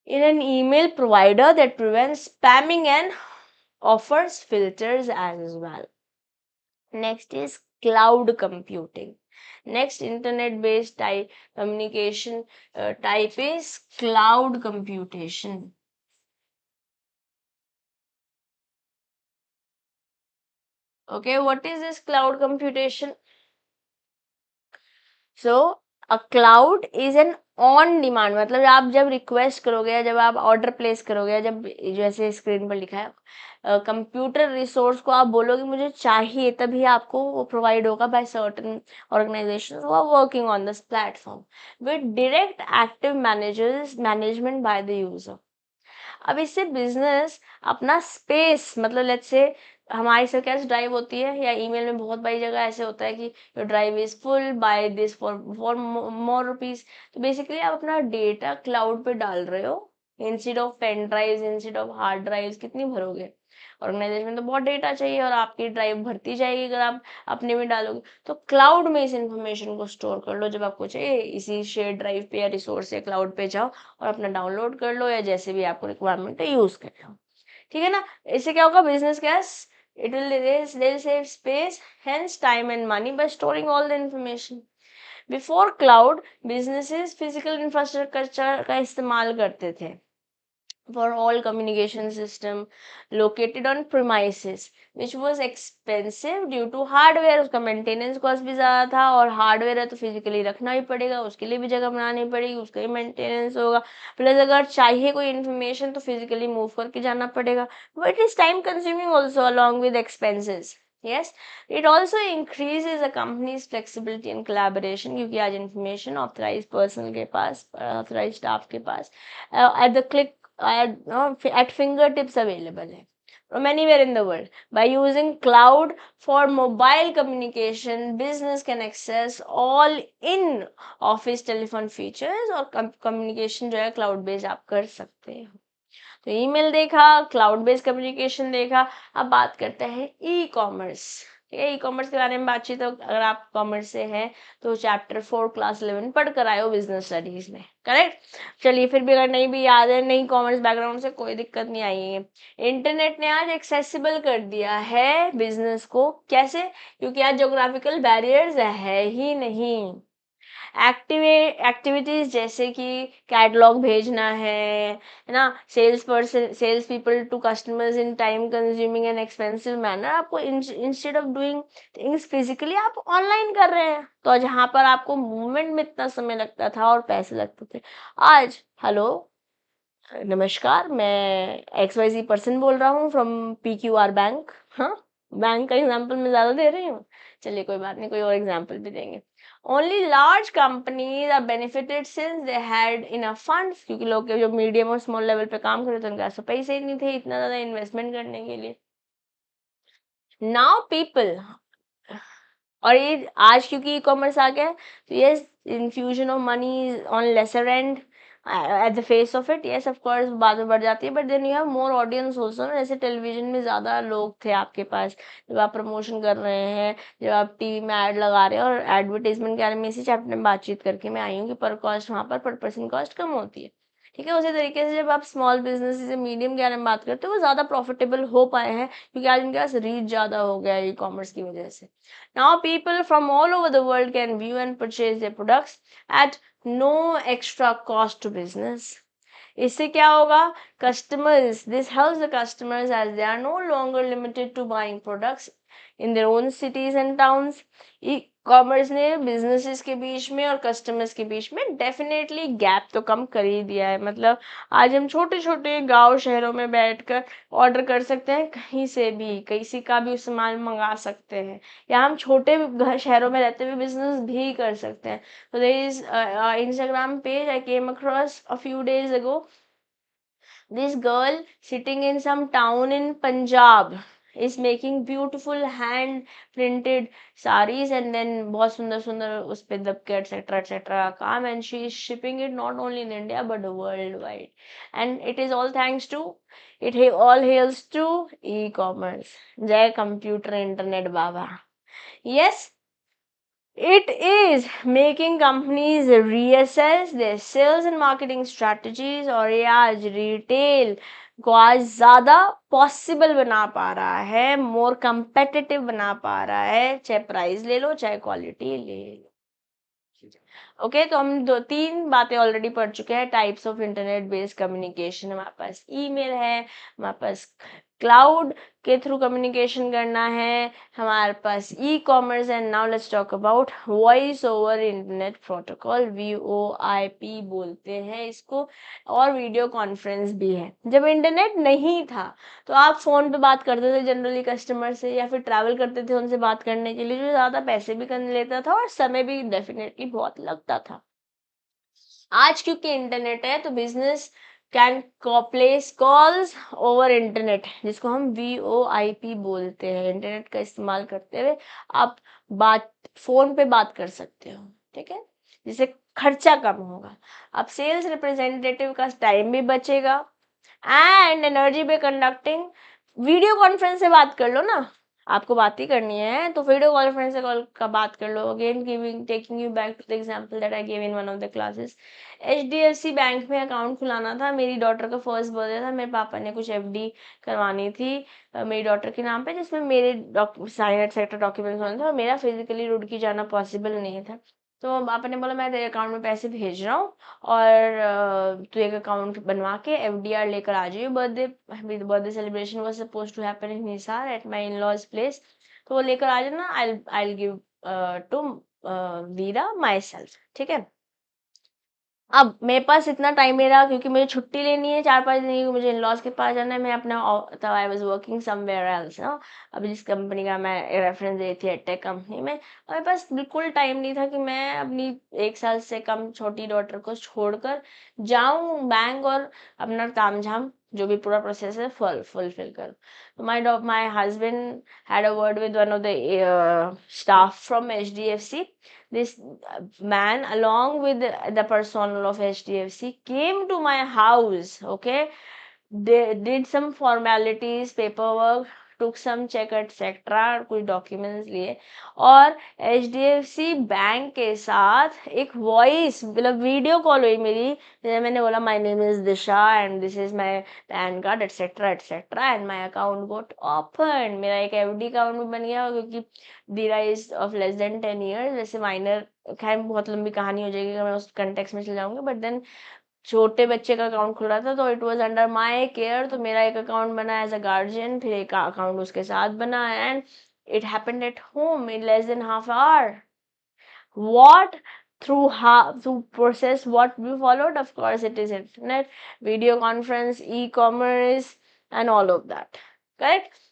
in an email provider that prevents spamming and offers filters as well. Next is cloud computing. Next internet based type communication type is cloud computation. Okay, what is this cloud computation? So a cloud is an on demand, मतलब आप जब request करोगे या जब आप order place करोगे या जब जैसे स्क्रीन पर लिखा है कंप्यूटर रिसोर्स को आप बोलोगे मुझे चाहिए, तभी आपको वो प्रोवाइड होगा by certain organisations who are working on this platform with direct active management by the user. अब इससे बिजनेस अपना स्पेस, मतलब लेट्स से हमारी सरकैश ड्राइव होती है या ईमेल में बहुत बड़ी जगह ऐसे होता है कि your drive is full, buy this for more rupees. तो बेसिकली आप अपना डेटा क्लाउड पे डाल रहे हो instead of pen drives, instead of hard drives. कितनी भरोगे? ऑर्गेनाइजेशन में तो बहुत डेटा चाहिए और आपकी ड्राइव भरती जाएगी अगर आप अपने में डालोगे। तो क्लाउड में इस इंफॉर्मेशन को स्टोर कर लो, जब आपको चाहिए इसी शेयर ड्राइव पे या रिसोर्स से क्लाउड पे जाओ और अपना डाउनलोड कर लो या जैसे भी आपको रिक्वायरमेंट है यूज कर लो। ठीक है ना? इससे क्या होगा? Business cash, it will erase, they'll save space, hence time and money by storing all the information. Before cloud, businesses physical infrastructure का इस्तेमाल करते थे for all communication system located on premises, which was expensive due to hardware। उसका maintenance cost भी ज़्यादा था और hardware है तो फिजिकली रखना ही पड़ेगा, उसके लिए भी जगह बनानी पड़ेगी, उसका ही मेंटेनेंस होगा, प्लस अगर चाहिए कोई इन्फॉर्मेशन तो फिजिकली मूव करके जाना पड़ेगा, but is time consuming also along with expenses. Yes, it also increases a company's flexibility and collaboration क्योंकि आज information authorized person के पास, authorized staff के पास at the click at fingertips available है from anywhere in the world. By using cloud for mobile communication, business can access all in office telephone features और communication जो है cloud based आप कर सकते हो। तो ईमेल देखा, क्लाउड बेस्ड कम्युनिकेशन देखा। अब बात करते हैं ई कॉमर्स। ठीक है, ई कॉमर्स के बारे में बातचीत हो, अगर आप कॉमर्स से हैं तो चैप्टर 4 क्लास 11 पढ़ कर आए हो बिजनेस स्टडीज में, करेक्ट? चलिए, फिर भी अगर नहीं भी याद है, नहीं कॉमर्स बैकग्राउंड से, कोई दिक्कत नहीं आई है। इंटरनेट ने आज एक्सेसिबल कर दिया है बिजनेस को। कैसे? क्योंकि आज ज्योग्राफिकल बैरियर्स है ही नहीं। एक्टिविटीज जैसे कि कैटलॉग भेजना है ना, sales people to customers in time consuming and expensive manner. आपको instead of doing things physically आप ऑनलाइन कर रहे हैं, तो जहां पर आपको मूवमेंट में इतना समय लगता था और पैसे लगते थे, आज हेलो नमस्कार, मैं XYZ पर्सन बोल रहा हूँ फ्रॉम PQR बैंक। हाँ, बैंक का एग्जाम्पल मैं ज्यादा दे रही हूँ, चलिए कोई बात नहीं, कोई और एग्जाम्पल भी देंगे। Only large companies are benefited since they had enough funds, क्योंकि लोग जो मीडियम और स्मॉल लेवल पे काम करते थे उनके पास पैसे ही नहीं थे इतना ज्यादा इन्वेस्टमेंट करने के लिए। नाउ पीपल, और ये आज क्योंकि ई कॉमर्स आ गया है तो yes, infusion of money on lesser and at the face of it, yes of course बाद में बढ़ जाती है, but then you have more audience also ना। जैसे टेलीविजन में ज्यादा लोग थे आपके पास जब आप प्रमोशन कर रहे हैं, जब आप टीवी में ऐड लगा रहे हैं, और एडवर्टाइजमेंट के बारे में इसी चैप्टर में बातचीत करके मैं आई हूँ कि पर कॉस्ट वहाँ पर पर्सन कॉस्ट कम होती है। ठीक है, उसी तरीके से जब आप स्मॉल बिजनेस से मीडियम के बारे में बात करते हो वो ज्यादा प्रॉफिटेबल हो पाए हैं क्योंकि आज उनके पास रीच ज्यादा हो गया है ई कॉमर्स की वजह से। Now people from all over the world can view and purchase their products at no extra cost to business. इससे क्या होगा? Customers, this helps the customers as they are no longer limited to buying products in their own cities and towns. E commerce ने businesses के बीच में और customers के बीच में definitely gap तो कम कर ही दिया है। मतलब आज हम छोटे छोटे गांव शहरों में बैठकर ऑर्डर कर सकते हैं, कहीं से भी किसी का भी सामान मंगा सकते हैं, या हम छोटे शहरों में रहते हुए बिजनेस भी कर सकते हैं। तो there is Instagram page I came across a few days ago, this girl sitting in some town in Punjab is making beautiful hand printed sarees and then बहुत सुंदर सुंदर उस पे दबके etc काम, and she is shipping it not only in India but worldwide, and it is all thanks to, all hails to e-commerce। जय computer internet Baba. yes, it is making companies reassess their sales and marketing strategies, और ये आज retail को आज ज्यादा possible बना पा रहा है, मोर कंपेटिटिव बना पा रहा है, चाहे प्राइस ले लो चाहे क्वालिटी ले लो। ओके, तो हम 2-3 बातें ऑलरेडी पढ़ चुके हैं। Types of internet based communication, हमारे पास ईमेल है, हमारे पास क्लाउड के थ्रू कम्युनिकेशन करना है, हमारे पास e commerce. And now let's talk about voice over internet protocol, VoIP बोलते हैं इसको, और वीडियो कॉन्फ्रेंस भी है। जब इंटरनेट नहीं था तो आप फ़ोन पे बात करते थे जनरली कस्टमर से, या फिर ट्रैवल करते थे उनसे बात करने के लिए, जो ज़्यादा पैसे भी करने लेता था और समय भी डेफिनेटली बहुत लगता था। आज क्योंकि इंटरनेट है तो business can place calls over internet, जिसको हम VoIP बोलते हैं। इंटरनेट का इस्तेमाल करते हुए आप बात फोन पे बात कर सकते हो, ठीक है, जिससे खर्चा कम होगा। अब सेल्स रिप्रेजेंटेटिव का टाइम भी बचेगा एंड एनर्जी पे कंडक्टिंग। वीडियो कॉन्फ्रेंस से बात कर लो ना, आपको बात ही करनी है तो वीडियो कॉन्फ्रेंस से कॉल का बात कर लो। Again giving taking you back to the example that I give in one of the classes. HDFC bank में अकाउंट खुलाना था, मेरी डॉटर का फर्स्ट बर्थडे था, मेरे पापा ने कुछ FD करवानी थी मेरी डॉटर के नाम पे, जिसमें मेरे साइन एटसेट्रा डॉक्यूमेंट्स होने थे, और मेरा फिजिकली रुड़की जाना पॉसिबल नहीं था। तो पापा ने बोला मैं तेरे अकाउंट में पैसे भेज रहा हूँ और तू एक अकाउंट बनवा के FDR लेकर आ जाइए। Birthday celebration was suppose to happen in Hisar at my in laws place, तो वो लेकर आ जाना। I give to Veera myself, ठीक है। अब मेरे पास इतना टाइम नहीं रहा क्योंकि मुझे छुट्टी लेनी है 4-5 दिन की, मुझे इन लॉज के पास जाना है। मैं अपना तब I was working somewhere else ना, अभी जिस कंपनी का मैं रेफरेंस दी थी टेक कंपनी में, और मेरे पास बिल्कुल टाइम नहीं था कि मैं अपनी 1 साल से कम छोटी डॉटर को छोड़कर जाऊं बैंक और अपना तामझाम जो भी पूरा प्रोसेस है फुलफिल कर। तो my husband had a word with one of the staff from HDFC. This man along with the personnel of HDFC came to my house, okay, they did some formalities, paperwork, took some check etc, कुछ documents लिए, और HDFC bank के साथ एक voice मतलब video call हुई मेरी। जैसे मैंने बोला my name is Disha and this is my pan card etcetera etcetera and my account got open, मेरा एक FD अकाउंट भी बन गया क्योंकि दीरा is of less than 10 years। वैसे माइनर, खैर बहुत लंबी कहानी हो जाएगी अगर मैं उस कंटेक्स में चले जाऊंगी, बट देन छोटे बच्चे का अकाउंट खुला था तो it was under my care. तो मेरा एक अकाउंट बना एज अ गार्जियन, फिर एक अकाउंट उसके साथ बना, and it happened at home in less than half hour. what through process what we followed, of course it is internet, video conference, e-commerce and all of that, correct।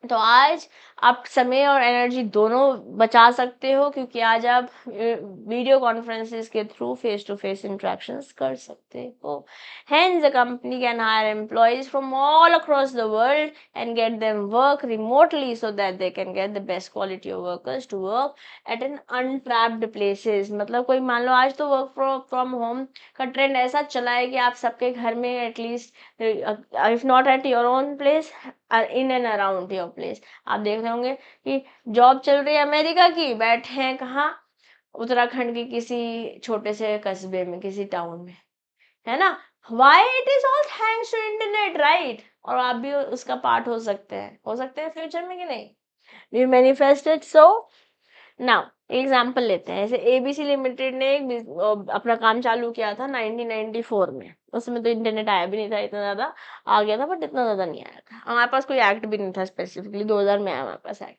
तो आज आप समय और एनर्जी दोनों बचा सकते हो क्योंकि आज आप वीडियो कॉन्फ्रेंसेस के through face to face interactions कर सकते हो। Hence the company can hire employees from all across the world and get them work remotely so that they can get the best quality of workers to work at an untrapped places। मतलब कोई मान लो आज तो work from home का trend ऐसा चला है कि आप सबके घर में at least, if not at your own place, in and around your place, आप देख रहे होंगे कि जॉब चल रही है अमेरिका की, बैठे हैं कहाँ, उत्तराखंड के किसी छोटे से कस्बे में, किसी टाउन में, है ना। Why it is all thanks to internet, right. और आप भी उसका पार्ट हो सकते हैं फ्यूचर में कि नहीं। We manifested so. Now example लेते हैं, जैसे ABC लिमिटेड ने एक अपना काम चालू किया था 1994 में। उसमें तो इंटरनेट आया भी नहीं था इतना ज्यादा, आ गया था बट इतना ज्यादा नहीं आया था। हमारे पास कोई एक्ट भी नहीं था, स्पेसिफिकली 2000 में आया हमारे पास एक्ट।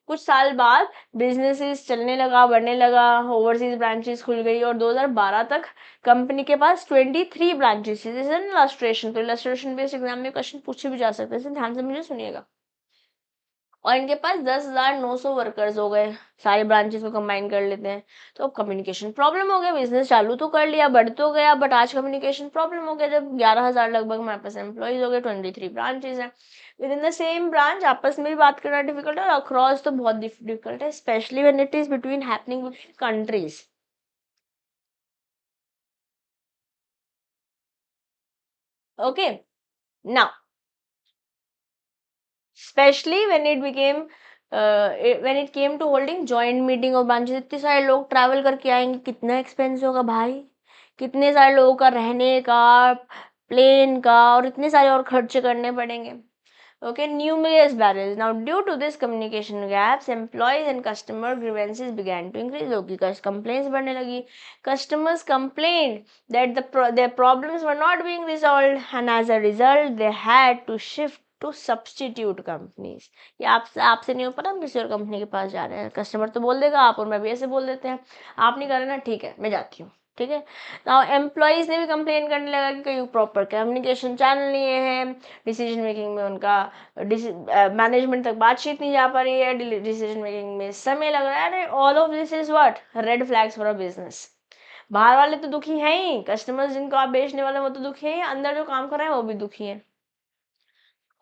कुछ साल बाद बिजनेसेस चलने लगा, बढ़ने लगा, ओवरसीज ब्रांचेस खुल गई और 2012 तक कंपनी के पास 23 ब्रांचेस थी। जैसे इलस्ट्रेशन, तो इलस्ट्रेशन बेस्ड एग्जाम में क्वेश्चन पूछे भी जा सकते हैं, ध्यान से मुझे सुनिएगा। और इनके पास 10,900 वर्कर्स हो गए, सारे ब्रांचेस को कंबाइन कर लेते हैं। तो कम्युनिकेशन प्रॉब्लम हो गया, बिजनेस चालू तो कर लिया, बढ़ तो गया, बट आज कम्युनिकेशन प्रॉब्लम हो गया। जब 11,000 लगभग हमारे पास एम्प्लॉइज हो गए, 23 ब्रांचेस हैं, with in the same branch आपस में भी बात करना डिफिकल्ट है, और अक्रॉस तो बहुत डिफिकल्ट है, specially when it is between happening between countries. Okay, now specially when it came to holding joint meeting of branches, इतने सारे लोग ट्रैवल करके आएंगे, कितना एक्सपेंसिव होगा भाई, कितने सारे लोगों का रहने का, प्लेन का, और इतने सारे और खर्चे करने पड़ेंगे। Okay, numerous barriers. Now, due to this communication gaps, employees and customer grievances began to increase. लोगों की complaints बढ़ने लगी. Customers complained that their problems were not being resolved, and as a result, they had to shift to substitute companies. ये आपसे नहीं हो पा रहा, हम किसी और कंपनी के पास जा रहे हैं, कस्टमर तो बोल देगा, आप और मैं भी ऐसे बोल देते हैं, आप नहीं कर रहे ना, ठीक है मैं जाती हूँ, ठीक है। नाउ एम्प्लॉयज ने भी कंप्लेन करने लगा कि कोई प्रॉपर कम्युनिकेशन चैनल नहीं है, डिसीजन मेकिंग में उनका मैनेजमेंट तक बातचीत नहीं जा पा रही है, डिसीजन मेकिंग में समय लग रहा है। All of this is what red flags for a business. बाहर वाले तो दुखी हैं ही, कस्टमर्स जिनको आप बेचने वाले वो तो दुखी हैं, अंदर जो काम कर रहे हैं वो भी दुखी हैं।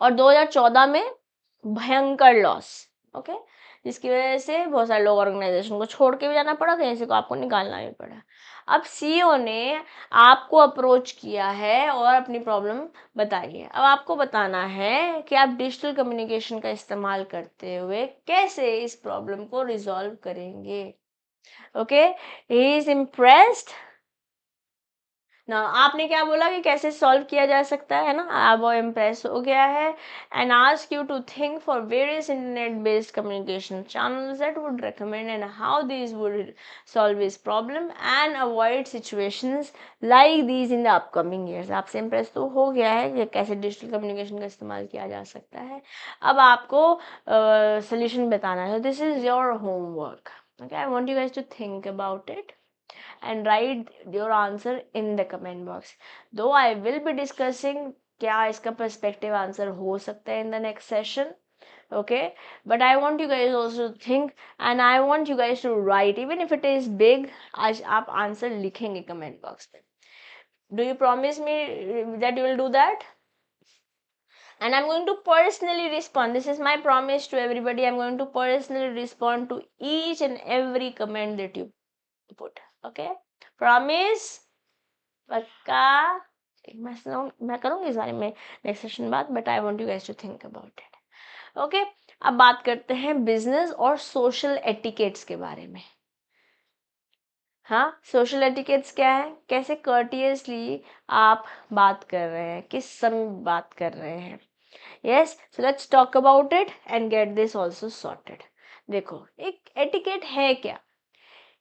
और 2014 में भयंकर लॉस, ओके, जिसकी वजह से बहुत सारे लोग ऑर्गेनाइजेशन को छोड़ के भी जाना पड़ा, कहीं से को आपको निकालना भी पड़ा। अब सीईओ ने आपको अप्रोच किया है और अपनी प्रॉब्लम बताई है। अब आपको बताना है कि आप डिजिटल कम्युनिकेशन का इस्तेमाल करते हुए कैसे इस प्रॉब्लम को रिजॉल्व करेंगे। ओके, ही इज इम्प्रेस्ड ना। आपने क्या बोला कि कैसे सॉल्व किया जा सकता है ना, आप वो इम्प्रेस हो गया है and ask you to think for various internet based communication channels that would recommend and how these would solve this problem and avoid situations like these in the upcoming years. आपसे impress तो हो गया है कि कैसे digital communication का इस्तेमाल किया जा सकता है। अब आपको सोल्यूशन बताना है। This is your homework, okay, I want you guys to think about it and write your answer in the comment box. Though I will be discussing क्या इसका perspective answer हो सकता है in the next session, okay, but I want you guys also to think and I want you guys to write even if it is big. आज आप answer लिखेंगे comment box में. Do you promise me that you will do that? And I'm going to personally respond. This is my promise to everybody. I'm going to personally respond to each and every comment that you put. Okay, promise? पक्का? मैं करूँगी इस बारे में next session बात, but I want you guys to think about it. Okay, अब बात करते हैं बिजनेस और सोशल एटिकेट्स के बारे में। हाँ, सोशल एटिकेट्स क्या है, कैसे कर्टियसली आप बात कर रहे हैं, किस समय बात कर रहे हैं। Yes, so let's talk about it and get this also sorted. देखो, एक एटिकेट है क्या,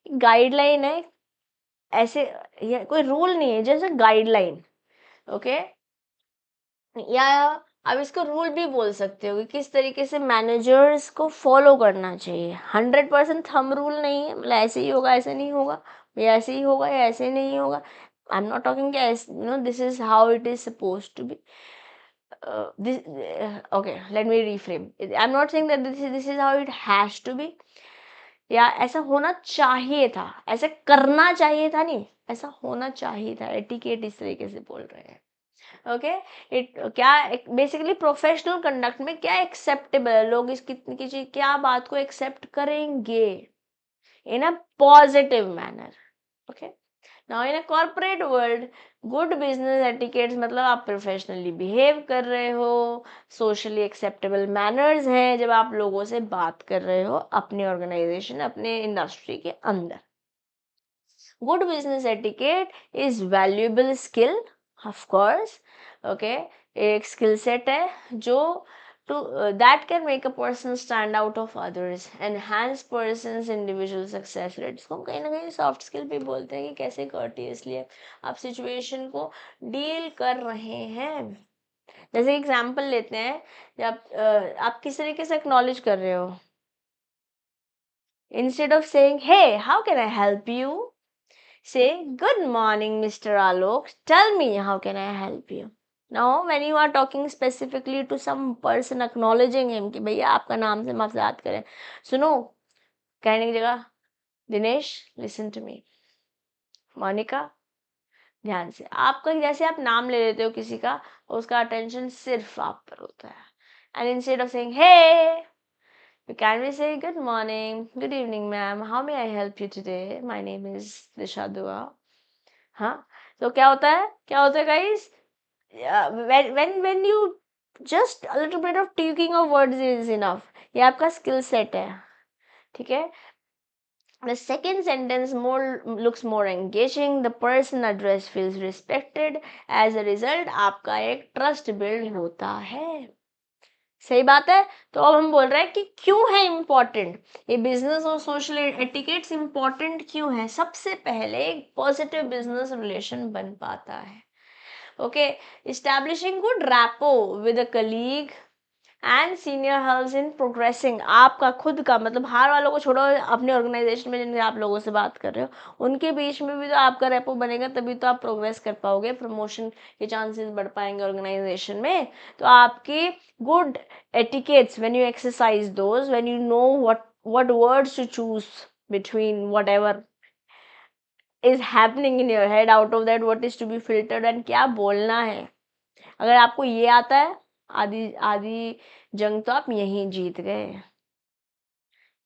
गाइडलाइन है, ऐसे ये कोई रूल नहीं है, जैसे गाइडलाइन, ओके, या आप इसको रूल भी बोल सकते हो कि किस तरीके से मैनेजर्स को फॉलो करना चाहिए। 100% थंब रूल नहीं है, मतलब ऐसे ही होगा ऐसे नहीं होगा, या ऐसे ही होगा या ऐसे नहीं होगा। I am not talking this is how it is suppose to be, this okay, let me reframe. I'm not saying that this is how it has to be, या ऐसा होना चाहिए था, ऐसे करना चाहिए था नहीं, ऐसा होना चाहिए था। एटिकेट इस तरीके से बोल रहे हैं, ओके। इट क्या बेसिकली प्रोफेशनल कंडक्ट में क्या एक्सेप्टेबल है, लोग इस किसी क्या बात को एक्सेप्ट करेंगे in a positive manner, okay. Now in a corporate world, good business etiquettes मतलब आप प्रोफेशनली बिहेव कर रहे हो, सोशली एक्सेप्टेबल मैनर्स हैं जब आप लोगों से बात कर रहे हो अपने ऑर्गेनाइजेशन अपने इंडस्ट्री के अंदर। Good business etiquette is valuable skill, of course, okay, एक स्किल सेट है जो to that can make a person stand out of others, enhance person's individual success rate। इसको हम कहीं ना कहीं सॉफ्ट स्किल भी बोलते हैं कि कैसे courteously आप सिचुएशन को डील कर रहे हैं। जैसे एग्जांपल लेते हैं, जब आप किस तरीके से एक्नॉलेज कर रहे हो, instead of saying hey how can I help you, say good morning Mr. Alok, tell me how can I help you। Now when you are talking specifically to some person, acknowledging him कि भैया आपका नाम से हम आपसे बात करें, सुनो, कहने की जगह Dinesh listen to me, Monika ध्यान से, आपका जैसे आप नाम ले लेते हो किसी का, उसका अटेंशन सिर्फ आप पर होता है। And instead of saying hey you can we say good morning, good evening ma'am, how may I help you today, my name is Disha Dua। हाँ, तो क्या होता है guys, when you just a little bit of tweaking of words is enough, ये आपका skill set है, ठीक है। The second sentence looks more engaging, the person addressed feels respected, as a result आपका एक ट्रस्ट बिल्ड होता है। सही बात है। तो अब हम बोल रहे हैं कि क्यों है इम्पोर्टेंट ये बिजनेस और सोशल एटिकेट्स, इम्पोर्टेंट क्यों है। सबसे पहले एक पॉजिटिव बिजनेस रिलेशन बन पाता है, okay, establishing good rapport with a colleague, and senior helps in progressing. आपका खुद का मतलब बाहर वालों को छोड़ो, अपने ऑर्गेनाइजेशन में जिनके आप लोगों से बात कर रहे हो उनके बीच में भी तो आपका रेपो बनेगा, तभी तो आप प्रोग्रेस कर पाओगे, प्रमोशन के चांसेस बढ़ पाएंगे ऑर्गेनाइजेशन में। तो आपकी good etiquettes when you exercise those, when you know what words to choose between whatever is happening in your head, out of that what is to be filtered and क्या बोलना है, अगर आपको ये आता है, आधी आधी जंग तो आप यहीं जीत गए।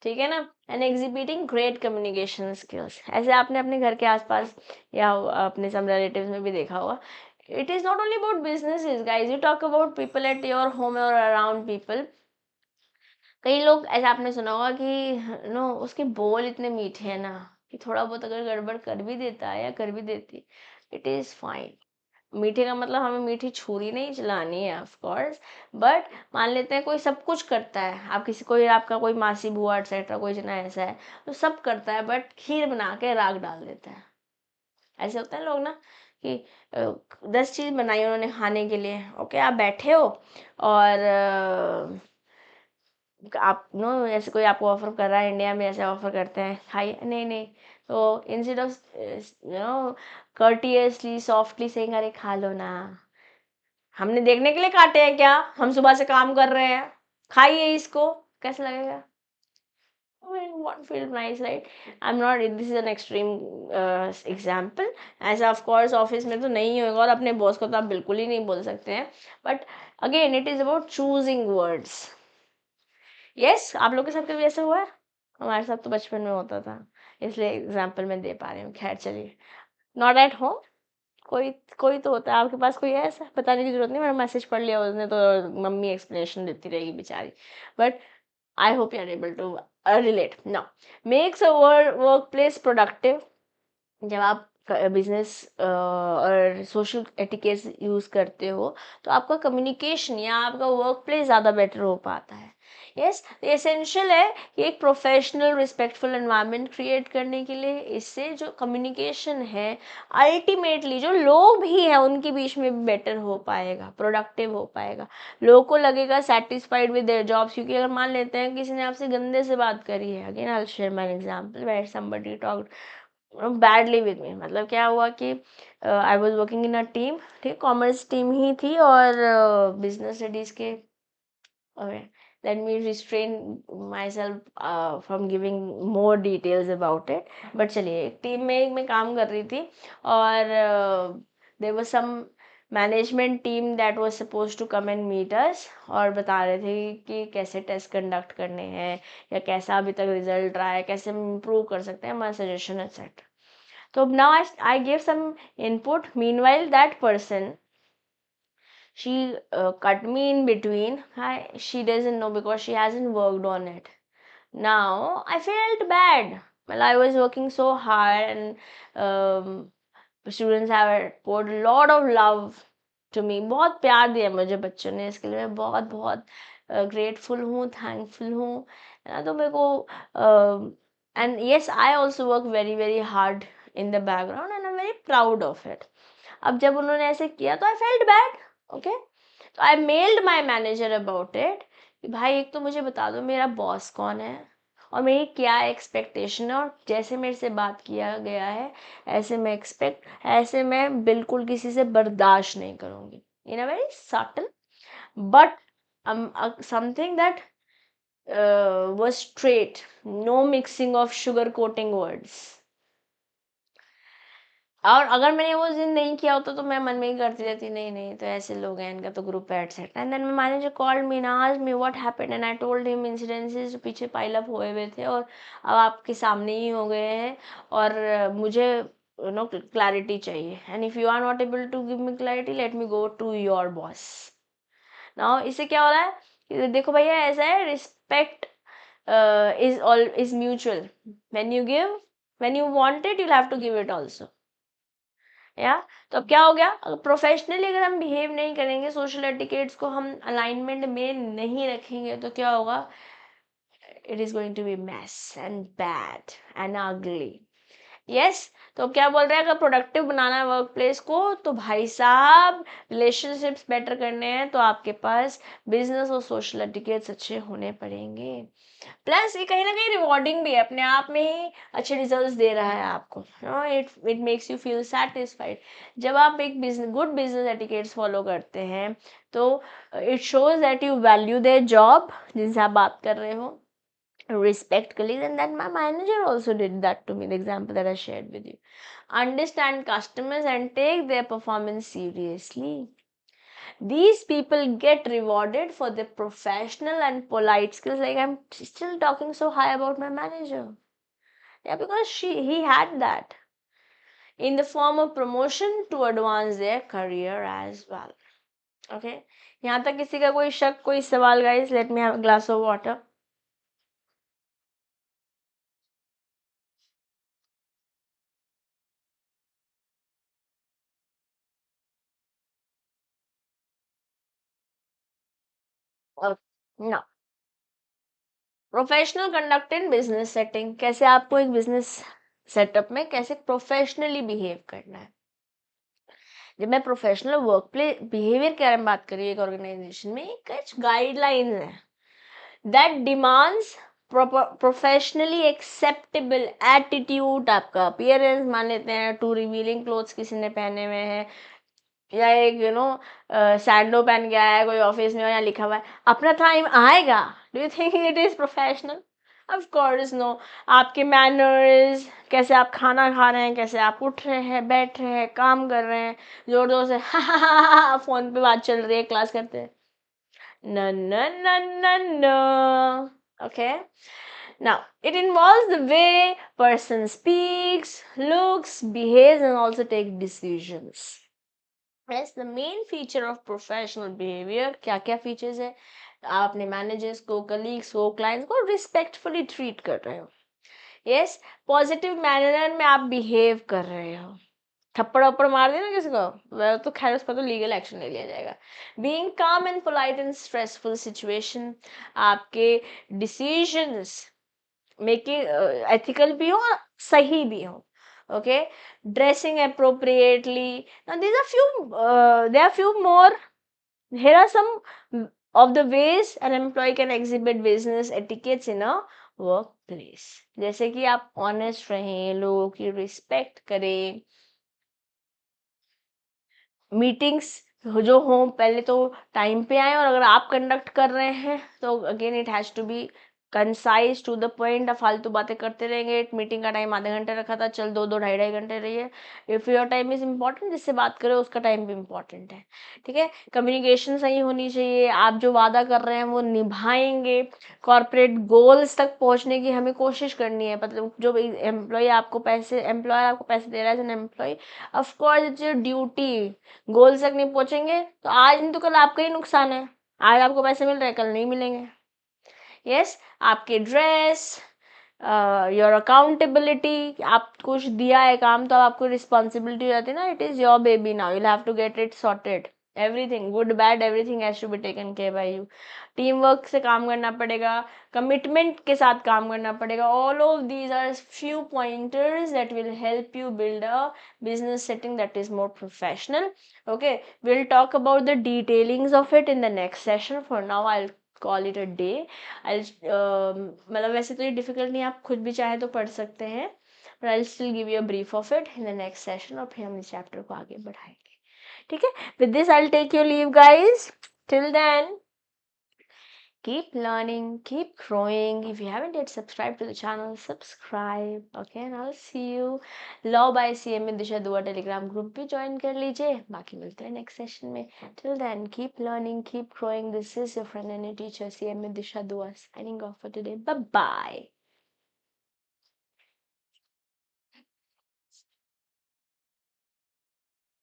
ठीक है ना। And exhibiting great communication skills, ऐसे आपने अपने घर के आसपास या अपने सम रिलेटिव्स में भी देखा होगा। It is not only about businesses guys, you talk about people at your home और अराउंड पीपल। कई लोग ऐसा आपने सुना होगा कि नो उसके बोल इतने मीठे हैं ना कि थोड़ा बहुत अगर गड़बड़ कर भी देता है या कर भी देती, इट इज फाइन। मीठे का मतलब हमें मीठी छुरी नहीं चलानी है ऑफ कोर्स, बट मान लेते हैं कोई सब कुछ करता है, आप किसी कोई आपका कोई मासी बुआ एक्सेट्रा कोई जना ऐसा है तो सब करता है, बट खीर बना के राग डाल देता है। ऐसे होते हैं लोग ना कि 10 चीज बनाई उन्होंने खाने के लिए, ओके आप बैठे हो और आप नो ऐसे कोई आपको ऑफर कर रहा है, इंडिया में ऐसे ऑफर करते हैं खाइए, नहीं नहीं, तो इंस्टेड ऑफ कर्टियसली सॉफ्टली सेइंग अरे खा लो ना, हमने देखने के लिए काटे हैं क्या, हम सुबह से काम कर रहे हैं, खाइए इसको, कैसा लगेगा? Won't feel nice, right? I'm not, this is an extreme example, ऐसा of course ऑफिस में तो नहीं होगा और अपने बॉस को तो आप बिल्कुल ही नहीं बोल सकते हैं, but again it is about choosing words. Yes, आप लोग के साथ कभी ऐसा हुआ है? हमारे साथ तो बचपन में होता था, इसलिए एग्जाम्पल मैं दे पा रही हूँ। खैर चलिए, नॉट एट होम, कोई कोई तो होता है आपके पास, कोई है ऐसा? बताने की जरूरत नहीं, मैंने मैसेज पढ़ लिया उसने तो मम्मी एक्सप्लेनेशन देती रहेगी बेचारी, but I hope you are able to relate now. Makes a workplace productive, जब आप बिजनेस और सोशल एटिकेट्स यूज करते हो तो आपका कम्युनिकेशन या आपका वर्क प्लेस ज़्यादा बेटर हो पाता है। यस, एसेंशियल है कि एक प्रोफेशनल रिस्पेक्टफुल एनवायरनमेंट क्रिएट करने के लिए, इससे जो कम्युनिकेशन है अल्टीमेटली जो लोग भी हैं उनके बीच में भी बेटर हो पाएगा, प्रोडक्टिव हो पाएगा, लोगों को लगेगा सेटिस्फाइड विद देयर जॉब्स। क्योंकि अगर मान लेते हैं किसी ने आपसे गंदे से बात करी है, again I will share my example where somebody talked badly with me, मतलब क्या हुआ कि I was working in a team, ठीक, कॉमर्स टीम ही थी और बिजनेस स्टडीज के, let me restrain myself from giving more details about it, but चलिए एक टीम में मैं काम कर रही थी और there was some management team that was suppose to come and meet us, और बता रहे थे कि कैसे टेस्ट कंडक्ट करने हैं या कैसा अभी तक रिजल्ट रहा है, कैसे हम इम्प्रूव कर सकते हैं, हमारा सजेशन एक्सेट्रा। तो now I give some input, meanwhile that person she cut me in between. She doesn't know because she hasn't worked on it. Now I felt bad. Well, I was working so hard and students have poured a lot of love to me. बहुत प्यार दिया मुझे बच्चों ने, इसके लिए मैं बहुत बहुत ग्रेटफुल हूँ, थैंकफुल हूँ, है ना। तो मेरे को and yes I also work very very hard in the background and I am very proud of it. अब जब उन्होंने ऐसे किया तो आई फेल्ट बैड, ओके। तो I mailed my manager about it कि भाई एक तो मुझे बता दो मेरा बॉस कौन है और मेरी क्या एक्सपेक्टेशन है, और जैसे मेरे से बात किया गया है ऐसे मैं ऐसे मैं बिल्कुल किसी से बर्दाश्त नहीं करूँगी, in a very subtle but something that was straight, no mixing of sugar coating words। और अगर मैंने वो दिन नहीं किया होता तो मैं मन में ही करती रहती, नहीं नहीं तो ऐसे लोग हैं, इनका तो ग्रुप है etcetera. And then my manager called me and asked me what happened and I told him incidences जो पीछे पाइल अप हुए हुए थे और अब आपके सामने ही हो गए हैं, और मुझे नो क्लैरिटी चाहिए, and if you are not able to give me clarity let me go to your boss. Now इससे क्या हो रहा है कि देखो भैया ऐसा है, respect is mutual, when you give, when you want it you have to give it also, yeah. तो अब क्या हो गया, प्रोफेशनली अगर हम बिहेव नहीं करेंगे, सोशल एटिकेट्स को हम अलाइनमेंट में नहीं रखेंगे तो क्या होगा, it is going to be mess and bad and ugly. Yes तो क्या बोल रहे हैं, अगर प्रोडक्टिव बनाना है वर्क प्लेस को तो भाई साहब रिलेशनशिप्स बेटर करने हैं तो आपके पास बिजनेस और सोशल एटिकेट्स अच्छे होने पड़ेंगे। प्लस ये कहीं ना कहीं रिवॉर्डिंग भी है, अपने आप में ही अच्छे रिजल्ट्स दे रहा है आपको, it makes you feel satisfied. जब आप एक गुड बिजनेस एटिकेट्स फॉलो करते हैं तो it shows that you value their job जिनसे आप बात कर रहे हो, respect colleagues, and that my manager also did that to me, the example that I shared with you. Understand customers and take their performance seriously. These people get rewarded for their professional and polite skills. Like I'm still talking so high about my manager, yeah, because he had that in the form of promotion to advance their career as well. Okay, यहाँ तक किसी का कोई शक कोई सवाल guys? Let me have a glass of water. No. Professional conduct in business setting, कैसे आपको एक बिजनेस सेटअप में कैसे प्रोफेशनली बिहेव करना है। जब मैं प्रोफेशनल वर्क प्लेस बिहेवियर के बारे में बात कर रही हूँ एक ऑर्गेनाइजेशन में, कुछ गाइडलाइंस हैं that demands professionally acceptable attitude, आपका अपीयरेंस मान लेते हैं, टू रिवीलिंग क्लोथ्स किसी ने पहने हुए हैं या एक सैंडो पहन के आया है कोई ऑफिस में, या लिखा हुआ है अपना टाइम आएगा, do you think it is professional? Of course no. आपके मैनर्स, कैसे आप खाना खा रहे हैं, कैसे आप उठ रहे हैं, बैठ रहे हैं, काम कर रहे हैं, जोर जोर से फोन पे बात चल रही है, क्लास करते हैं, no no no no no. Okay, now it involves the way person speaks, looks, behaves and also take decisions. Yes, the main feature of professional behavior, क्या क्या फीचर्स है, आप अपने मैनेजर्स को, कलीग्स को, क्लाइंट्स को रिस्पेक्टफुली ट्रीट कर रहे हो। यस, पॉजिटिव मैनर में आप बिहेव कर रहे हो। थप्पड़ वप्पड़ मार देना किसी को, वह तो खैर उस पर तो लीगल एक्शन ले लिया जाएगा। बीइंग काम and polite in stressful situation, आपके डिसीजंस मेकिंग एथिकल भी हो और सही भी हो। Okay, dressing appropriately. Now these are few there are few more. Here are some of the ways an employee can exhibit business etiquettes in a workplace. जैसे कि आप ऑनेस्ट रहें, लोगों की रिस्पेक्ट करें, मीटिंग्स जो हो पहले तो टाइम पे आए, और अगर आप कंडक्ट कर रहे हैं तो again it has to be concise to the point. फालतू बातें करते रहेंगे, मीटिंग का टाइम आधे घंटे रखा था, चल दो दो ढाई ढाई घंटे रही है। If your time is important, जिससे बात करें उसका टाइम भी इम्पॉर्टेंट है, ठीक है। कम्युनिकेशन सही होनी चाहिए, आप जो वादा कर रहे हैं वो निभाएंगे। कॉर्पोरेट गोल्स तक पहुंचने की हमें कोशिश करनी है, मतलब जो एम्प्लॉयर आपको पैसे दे रहा है as an employ, of course it's your duty. Goal तक नहीं पहुंचेंगे तो आज नहीं तो कल आपका ही नुकसान है। आज आपको पैसे मिल रहे हैं, कल नहीं मिलेंगे। यस, आपके ड्रेस, योर अकाउंटेबिलिटी, आप कुछ दिया है काम तो आपको रिस्पॉन्सिबिलिटी हो जाती है ना, it is your baby now, you have to get it sorted. Everything good bad everything has to be taken care by you. Team work से काम करना पड़ेगा, कमिटमेंट के साथ काम करना पड़ेगा। All of these are few pointers that will help you build a business setting that is more professional. Okay, we'll talk about the detailings of it in the next session. For now I'll call it a day. मतलब वैसे तो ये difficult नहीं, आप खुद भी चाहे तो पढ़ सकते हैं, but I'll still give you a brief of it in the next session, और फिर हम इस चैप्टर को आगे बढ़ाएंगे, ठीक है। with this I'll take your leave guys, till then keep learning, keep growing. If you haven't yet subscribed to the channel, subscribe. Okay, and I'll see you. Law by CM with Disha Dua Telegram group भी join कर लीजिए। बाकी मिलते हैं next session में। Till then, keep learning, keep growing. This is your friend and your teacher CM with Disha Dua signing off for today. Bye bye.